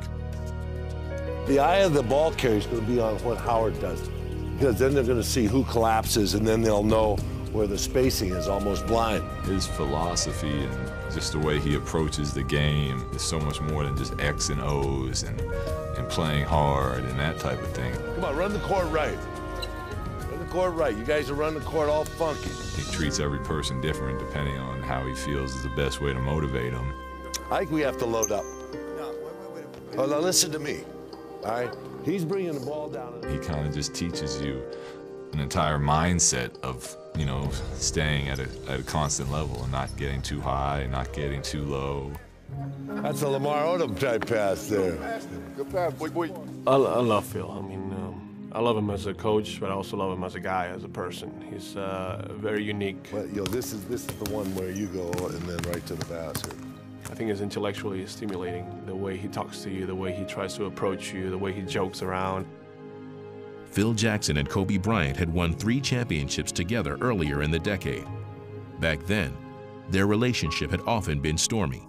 The eye of the ball carrier is going to be on what Howard does, because then they're going to see who collapses, and then they'll know where the spacing is almost blind. His philosophy and just the way he approaches the game is so much more than just X and O's and playing hard and that type of thing. Come on, run the court right. Run the court right. You guys are running the court all funky. He treats every person different depending on how he feels is the best way to motivate them. I think we have to load up. Oh, now listen to me. All right, he's bringing the ball down. He kind of just teaches you an entire mindset of, you know, staying at a constant level and not getting too high and not getting too low. That's a Lamar Odom type pass there. Good pass, boy. I love Phil. I mean, I love him as a coach, but I also love him as a guy, as a person. He's very unique. But, yo, this is the one where you go and then right to the basket. I think it's intellectually stimulating, the way he talks to you, the way he tries to approach you, the way he jokes around. Phil Jackson and Kobe Bryant had won 3 championships together earlier in the decade. Back then, their relationship had often been stormy.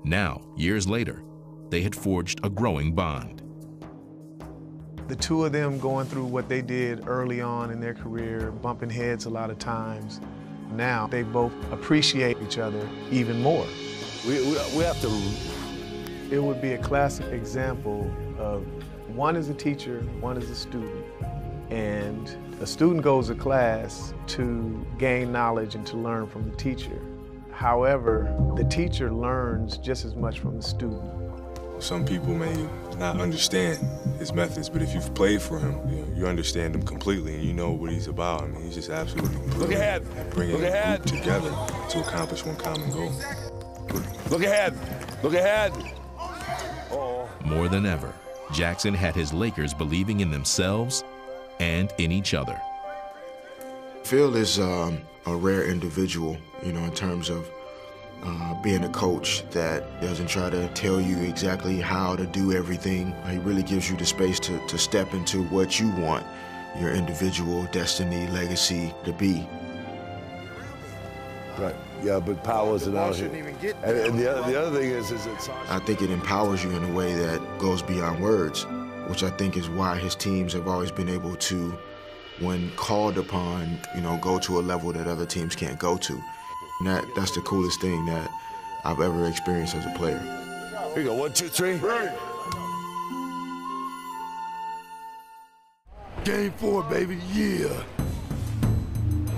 Now, years later, they had forged a growing bond. The two of them going through what they did early on in their career, bumping heads a lot of times, now they both appreciate each other even more. We have to... It would be a classic example of one is a teacher, one is a student. And a student goes to class to gain knowledge and to learn from the teacher. However, the teacher learns just as much from the student. Some people may not understand his methods, but if you've played for him, you understand him completely and you know what he's about. I mean, he's just absolutely brilliant. Look ahead. Bringing Look ahead. a group together to accomplish one common goal. Look ahead. Look ahead. More than ever, Jackson had his Lakers believing in themselves and in each other. Phil is a rare individual, you know, in terms of being a coach that doesn't try to tell you exactly how to do everything. He really gives you the space to step into what you want your individual destiny, legacy to be. Right. Yeah, but Powell isn't out here. And the other thing is it's. I think it empowers you in a way that goes beyond words, which I think is why his teams have always been able to, when called upon, you know, go to a level that other teams can't go to. And that's the coolest thing that I've ever experienced as a player. Here you go, 1, 2, 3. Right. Game 4, baby, yeah.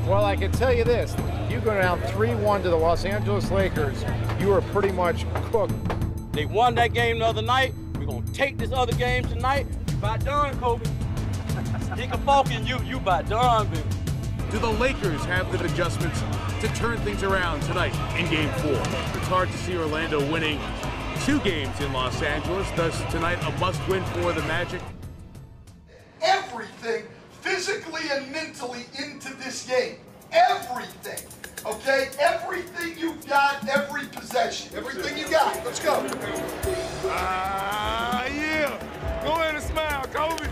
Well, I can tell you this. You go down 3-1 to the Los Angeles Lakers, you are pretty much cooked. They won that game the other night. We're going to take this other game tonight. You about done, Kobe. Stick a fork in you. You about done, baby. Do the Lakers have the adjustments to turn things around tonight in Game 4? It's hard to see Orlando winning 2 games in Los Angeles. Thus, tonight, a must-win for the Magic. Everything physically and mentally into this game. Everything. Okay? Everything you've got, every possession. Everything you got. Let's go. Yeah. Go ahead and smile, Kobe.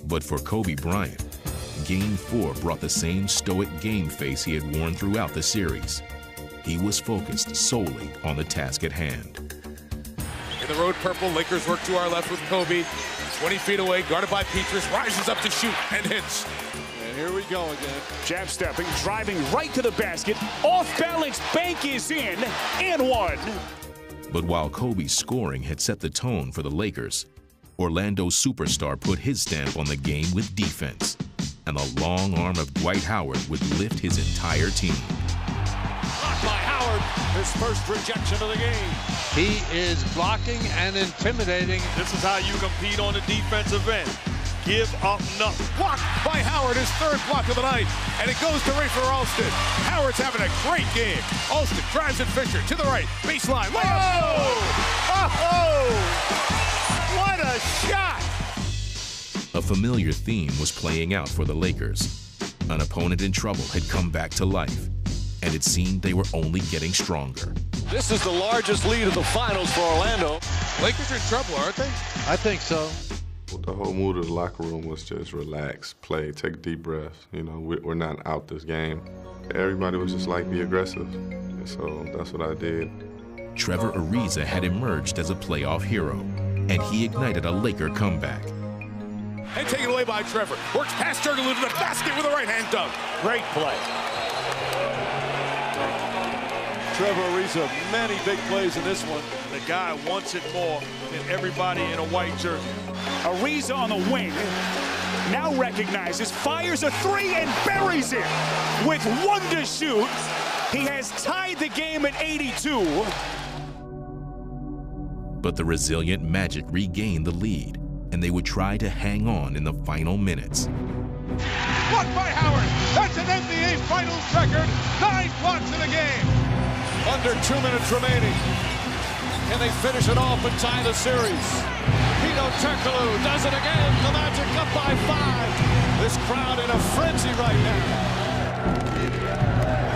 But for Kobe Bryant, Game 4 brought the same stoic game face he had worn throughout the series. He was focused solely on the task at hand. In the road purple, Lakers work to our left with Kobe. 20 feet away, guarded by Petrus, rises up to shoot and hits. And here we go again. Jab stepping, driving right to the basket. Off balance, bank is in, and one. But while Kobe's scoring had set the tone for the Lakers, Orlando's superstar put his stamp on the game with defense. And the long arm of Dwight Howard would lift his entire team. Blocked by Howard, his first rejection of the game. He is blocking and intimidating. This is how you compete on the defensive end. Give up nothing. Blocked by Howard, his 3rd block of the night. And it goes to Rafer Alston. Howard's having a great game. Alston drives at Fisher to the right. Baseline. Oh! What a shot! A familiar theme was playing out for the Lakers. An opponent in trouble had come back to life, and it seemed they were only getting stronger. This is the largest lead of the finals for Orlando. Lakers are in trouble, aren't they? I think so. The whole mood of the locker room was just relax, play, take a deep breath. You know, we're not out this game. Everybody was just like, be aggressive. And so that's what I did. Trevor Ariza had emerged as a playoff hero, and he ignited a Laker comeback. And taken away by Trevor. Works past Turkoglu to the basket with a right-hand dunk. Great play. Trevor Ariza, many big plays in this one. The guy wants it more than everybody in a white jersey. Ariza on the wing, now recognizes, fires a 3 and buries it. With 1 to shoot, he has tied the game at 82. But the resilient Magic regained the lead, and they would try to hang on in the final minutes. Blocked by Howard. That's an NBA Finals record. 9 blocks in the game. Under 2 minutes remaining. Can they finish it off and tie the series? Hedo Turkoglu does it again. The Magic up by 5. This crowd in a frenzy right now.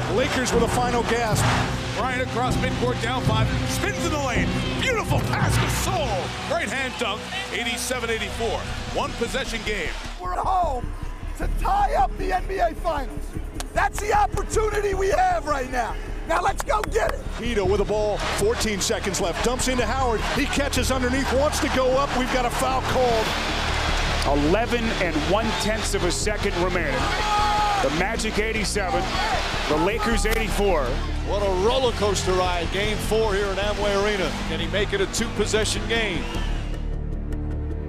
The Lakers with a final gasp. Bryant across midcourt, down 5. Spins in the lane. Beautiful pass to Soul. Right-hand dunk, 87-84. 1 possession game. We're at home to tie up the NBA Finals. That's the opportunity we have right now. Now let's go get it. Hedo with the ball, 14 seconds left. Dumps into Howard. He catches underneath, wants to go up. We've got a foul called. 11 1/10 of a second remaining. The Magic 87, the Lakers 84. What a roller coaster ride, Game 4 here in Amway Arena. Can he make it a 2-possession game?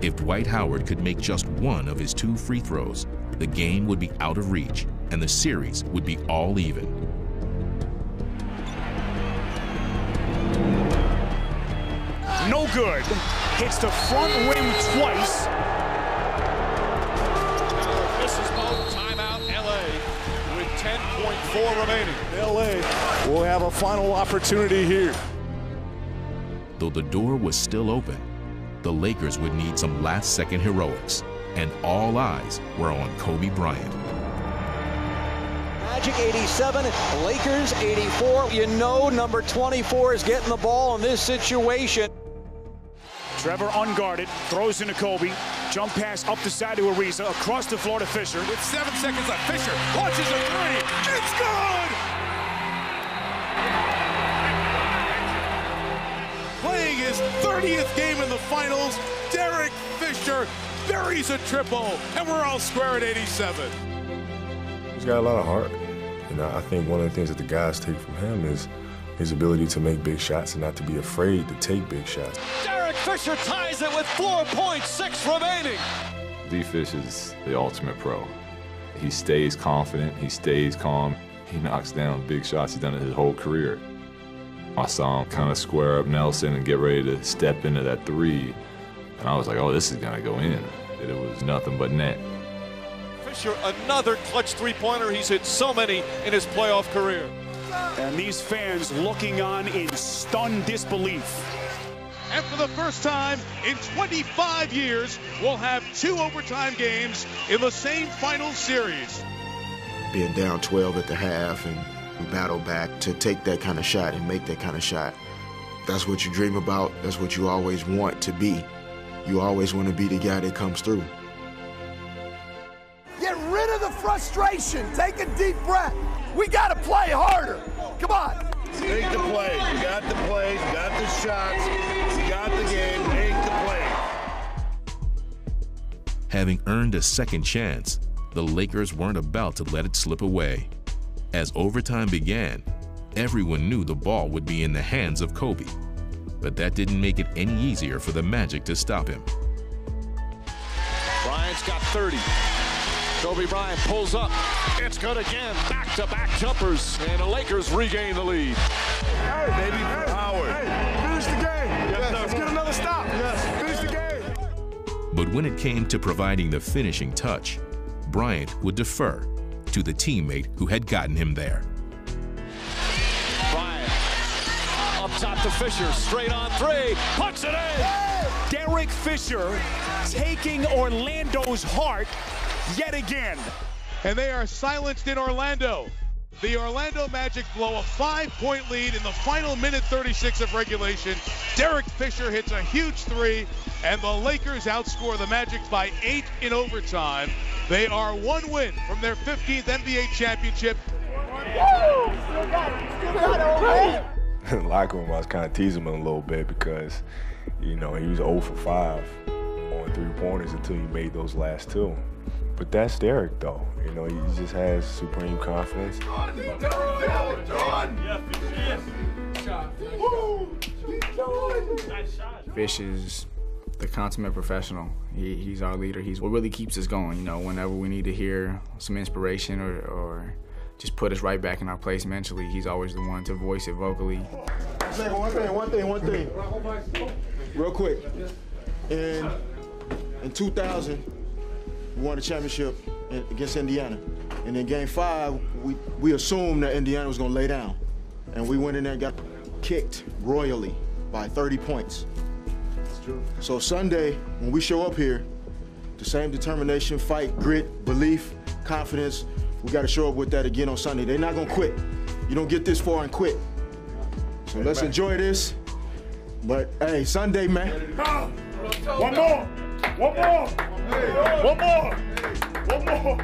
If Dwight Howard could make just 1 of his 2 free throws, the game would be out of reach, and the series would be all even. No good. Hits the front rim twice. Misses both. Timeout, LA, with 10.4 remaining. LA will have a final opportunity here. Though the door was still open, the Lakers would need some last-second heroics. and all eyes were on Kobe Bryant. Magic 87, Lakers 84. You know number 24 is getting the ball in this situation. Trevor unguarded, throws into Kobe. Jump pass up the side to Ariza, across the floor to Fisher. With 7 seconds left, Fisher launches a three. It's good! Playing his 30th game in the finals, Derek Fisher buries a triple, and we're all square at 87. He's got a lot of heart. And I think one of the things that the guys take from him is his ability to make big shots and not to be afraid to take big shots. Derek Fisher ties it with 4.6 remaining. D-Fish is the ultimate pro. He stays confident, he stays calm, he knocks down big shots. He's done it his whole career. I saw him kind of square up Nelson and get ready to step into that three. And I was like, oh, this is gonna go in. It was nothing but net. Fisher, another clutch three-pointer. He's hit so many in his playoff career. And these fans looking on in stunned disbelief. And for the first time in 25 years, we'll have 2 overtime games in the same final series. Being down 12 at the half, and we battle back to take that kind of shot and make that kind of shot. That's what you dream about. That's what you always want to be. You always want to be the guy that comes through. Get rid of the frustration. Take a deep breath. We got to play harder. Come on. Make the plays. You got the plays. You got the shots. You got the game. Make the play. Having earned a second chance, the Lakers weren't about to let it slip away. As overtime began, everyone knew the ball would be in the hands of Kobe. But that didn't make it any easier for the Magic to stop him. Bryant's got 30. Kobe Bryant pulls up. It's good again. Back-to-back jumpers. And the Lakers regain the lead. Hey, baby. Howard. Hey, finish the game. Yes, let's get another stop. Yes, finish the game. But when it came to providing the finishing touch, Bryant would defer to the teammate who had gotten him there. Bryant up top to Fisher. Straight on three. Puts it in. Derek Fisher taking Orlando's heart yet again. And they are silenced in Orlando. The Orlando Magic blow a 5-point lead in the final minute 36 of regulation. Derek Fisher hits a huge three, and the Lakers outscore the Magic by 8 in overtime. They are 1 win from their 15th NBA championship. In the locker room, I was kind of teasing him a little bit because, you know, he was 0 for 5 on 3-pointers until he made those last 2. But that's Derek, though. You know, he just has supreme confidence. Fish is the consummate professional. He's our leader. He's what really keeps us going. You know, whenever we need to hear some inspiration or just put us right back in our place mentally, he's always the one to voice it vocally. One thing. Real quick. In 2000, we won the championship against Indiana. And in game 5, we assumed that Indiana was gonna lay down. And we went in there and got kicked royally by 30 points. That's true. So Sunday, when we show up here, the same determination, fight, grit, belief, confidence, we gotta show up with that again on Sunday. They're not gonna quit. You don't get this far and quit. So let's enjoy this. But hey, Sunday, man. One more. One more. One more. One more.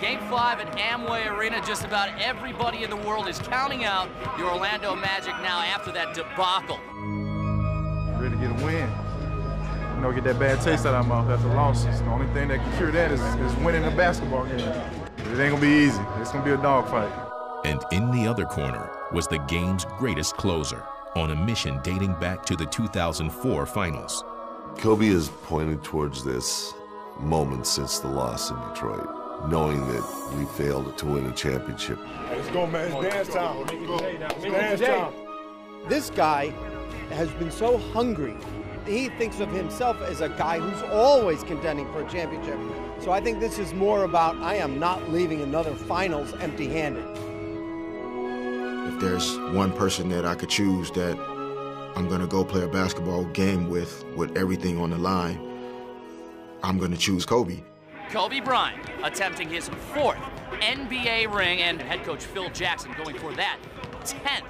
Game 5 at Amway Arena, just about everybody in the world is counting out the Orlando Magic now after that debacle. Ready to get a win. You know, get that bad taste out of my mouth after losses. The only thing that can cure that is winning a basketball game. It ain't gonna be easy. It's gonna be a dogfight. And in the other corner was the game's greatest closer on a mission dating back to the 2004 finals. Kobe has pointed towards this moment since the loss in Detroit, knowing that we failed to win a championship. Let's go, man. It's dance time. It's dance time. This guy has been so hungry. He thinks of himself as a guy who's always contending for a championship. So I think this is more about, I am not leaving another finals empty-handed. If there's one person that I could choose that I'm going to go play a basketball game with everything on the line, I'm going to choose Kobe. Kobe Bryant attempting his 4th NBA ring, and head coach Phil Jackson going for that 10th.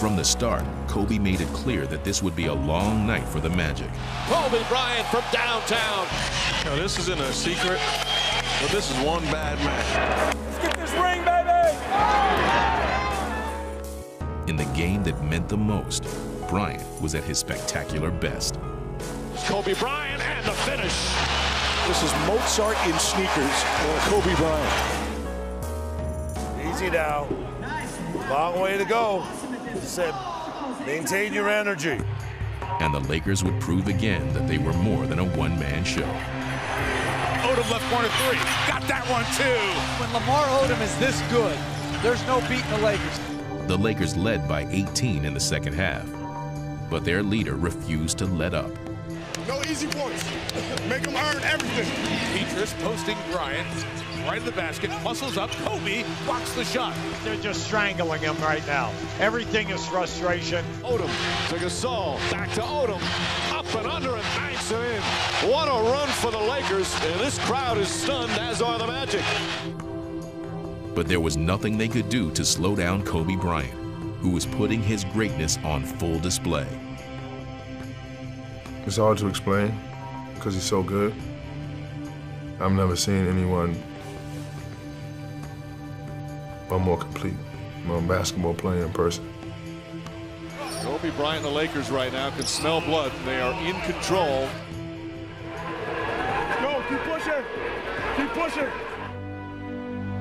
From the start, Kobe made it clear that this would be a long night for the Magic. Kobe Bryant from downtown. Now, this isn't a secret, but this is one bad man. Let's get this ring, baby! In the game that meant the most, Bryant was at his spectacular best. Kobe Bryant and the finish. This is Mozart in sneakers for Kobe Bryant. Easy now. Long way to go. Said, maintain your energy. And the Lakers would prove again that they were more than a one-man show. Odom left corner 3. Got that one too. When Lamar Odom is this good, there's no beating the Lakers. The Lakers led by 18 in the second half, but their leader refused to let up. No easy points. Make them earn everything. Petrus posting Bryant right in the basket, muscles up. Kobe blocks the shot. They're just strangling him right now. Everything is frustration. Odom to Gasol, back to Odom, up and under and banks it in. What a run for the Lakers, and this crowd is stunned, as are the Magic. But there was nothing they could do to slow down Kobe Bryant, who was putting his greatness on full display. It's hard to explain because he's so good. I've never seen anyone a more complete, more basketball player in person. Kobe Bryant and the Lakers right now can smell blood. They are in control. Go, keep pushing. Keep pushing.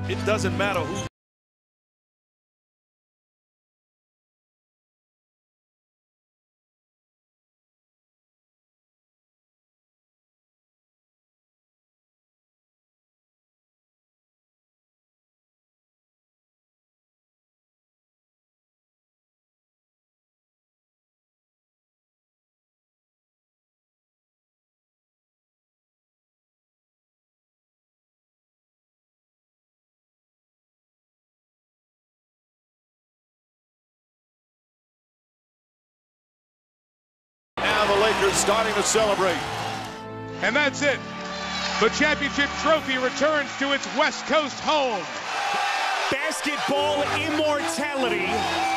It doesn't matter who. Now the Lakers starting to celebrate. And that's it. The championship trophy returns to its West Coast home. Basketball immortality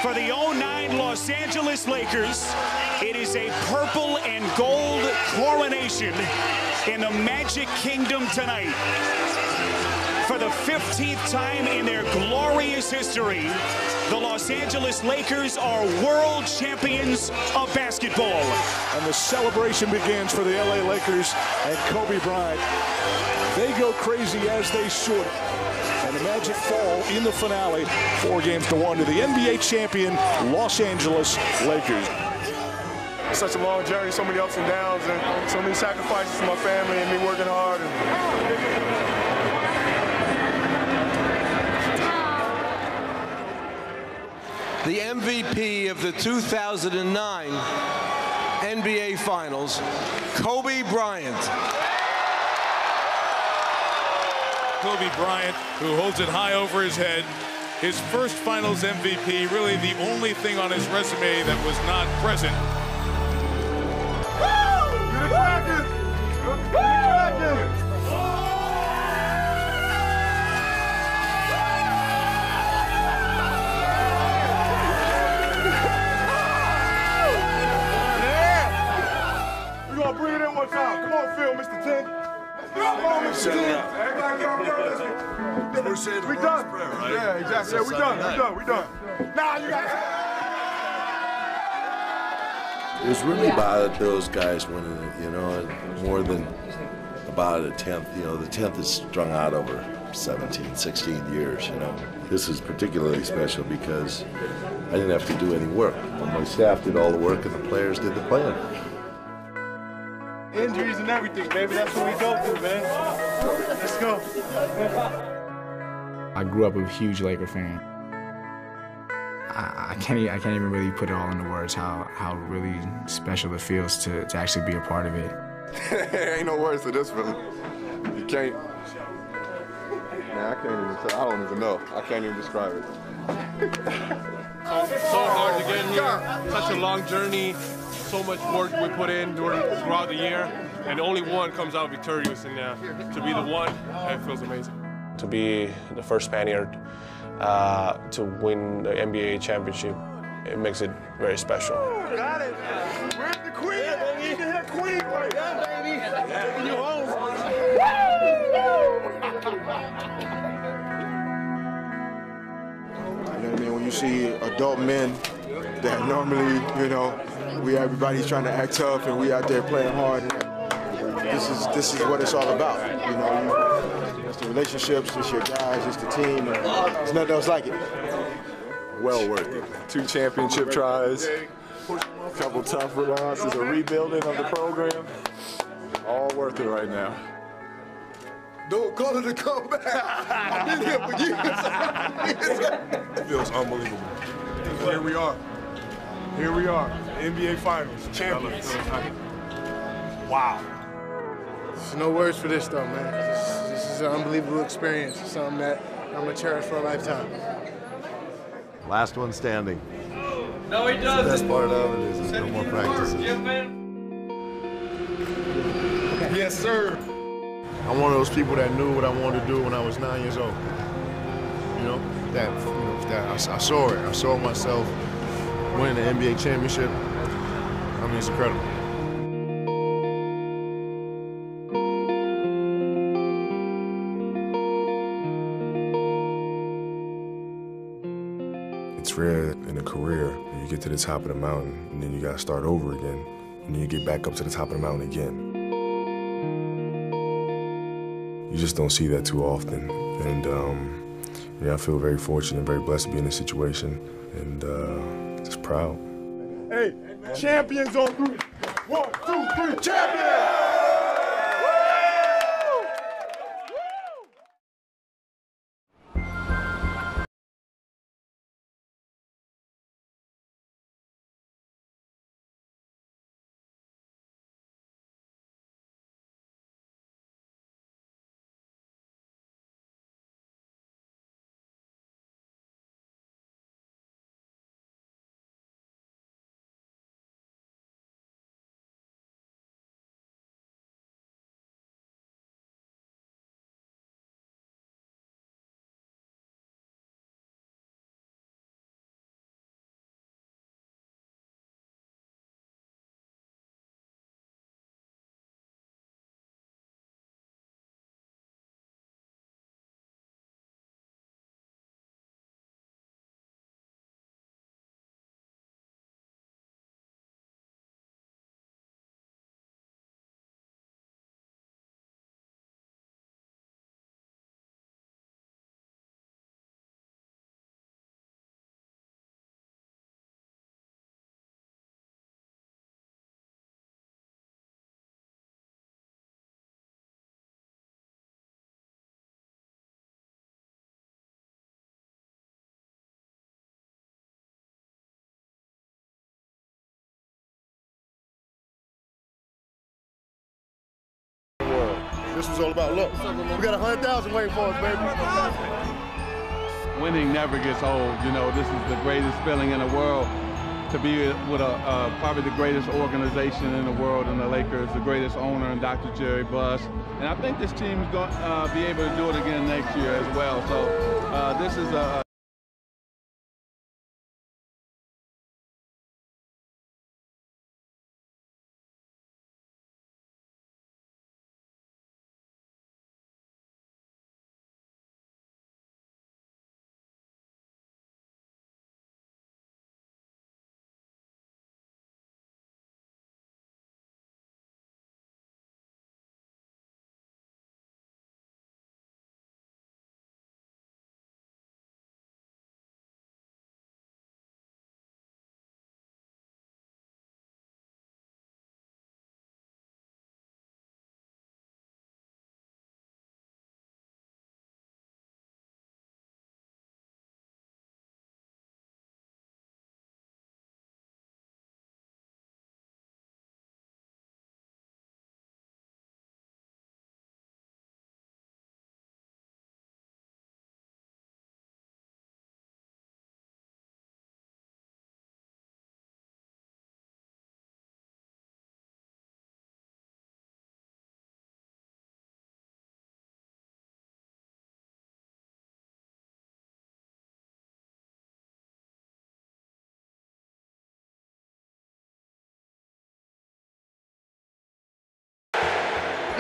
for the 09 Los Angeles Lakers. It is a purple and gold coronation in the Magic Kingdom tonight. For the 15th time in their glorious history, the Los Angeles Lakers are world champions of basketball. And the celebration begins for the LA Lakers and Kobe Bryant. They go crazy as they should. And the Magic fall in the finale, 4-1 to the NBA champion Los Angeles Lakers. It's such a long journey, so many ups and downs, and so many sacrifices for my family and me working hard. The MVP of the 2009 NBA Finals, Kobe Bryant. Kobe Bryant, who holds it high over his head. His first Finals MVP, really the only thing on his resume that was not present. Get it cracking! Get it cracking! We're gonna bring it in one time. Come on, Phil, Mr. 10. Come on, Mr. 10. We're saying We done. prayer, right? Yeah, exactly. Yeah, we done. We done. Now you got. It was really about those guys winning it, you know, more than about a 10th. You know, the 10th is strung out over 17, 16 years, you know. This is particularly special because I didn't have to do any work. My staff did all the work and the players did the playing. Injuries and everything, baby. That's what we go through, man. Let's go. I grew up a huge Laker fan. I can't even really put it all into words how really special it feels to actually be a part of it. Ain't no words to this feeling. You can't. Man, I don't even know. I can't even describe it. So hard to get here. Such a long journey. So much work we put in throughout the year, and only one comes out victorious. And to be the one, it feels amazing. To be the first Spaniard to win the NBA championship, it makes it very special. Got it. Where's the queen? Yeah, baby. You hear queen right now, baby. Taking you home. You know what I mean? When you see adult men that normally, you know, everybody's trying to act tough and we out there playing hard. This is what it's all about. You know, it's the relationships, it's your guys, it's the team. And there's nothing else like it. Well worth it. 2 championship tries, a couple tough losses, a rebuilding of the program. All worth it right now. Don't call it a comeback. I've been here for years. It feels unbelievable. Here we are. Here we are. NBA Finals, champions. Wow. There's no words for this, though, man. This is an unbelievable experience. It's something that I'm going to cherish for a lifetime. Last one standing. No, he doesn't. The best part of it is no more practices. Yes, sir. I'm one of those people that knew what I wanted to do when I was 9 years old. You know, I saw it. I saw myself winning the NBA championship. I mean, it's incredible. It's rare in a career, you get to the top of the mountain and then you gotta start over again. And then you get back up to the top of the mountain again. You just don't see that too often. And I feel very fortunate, very blessed to be in this situation, and just proud. Hey, champions on 3. 1, 2, 3, champions! This was all about luck. We got 100,000 waiting for us, baby. Winning never gets old. You know, this is the greatest feeling in the world, to be with probably the greatest organization in the world in the Lakers, the greatest owner in Dr. Jerry Buss. And I think this team is going to be able to do it again next year as well. So this is a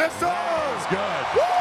Yes, sir. That is good. Woo!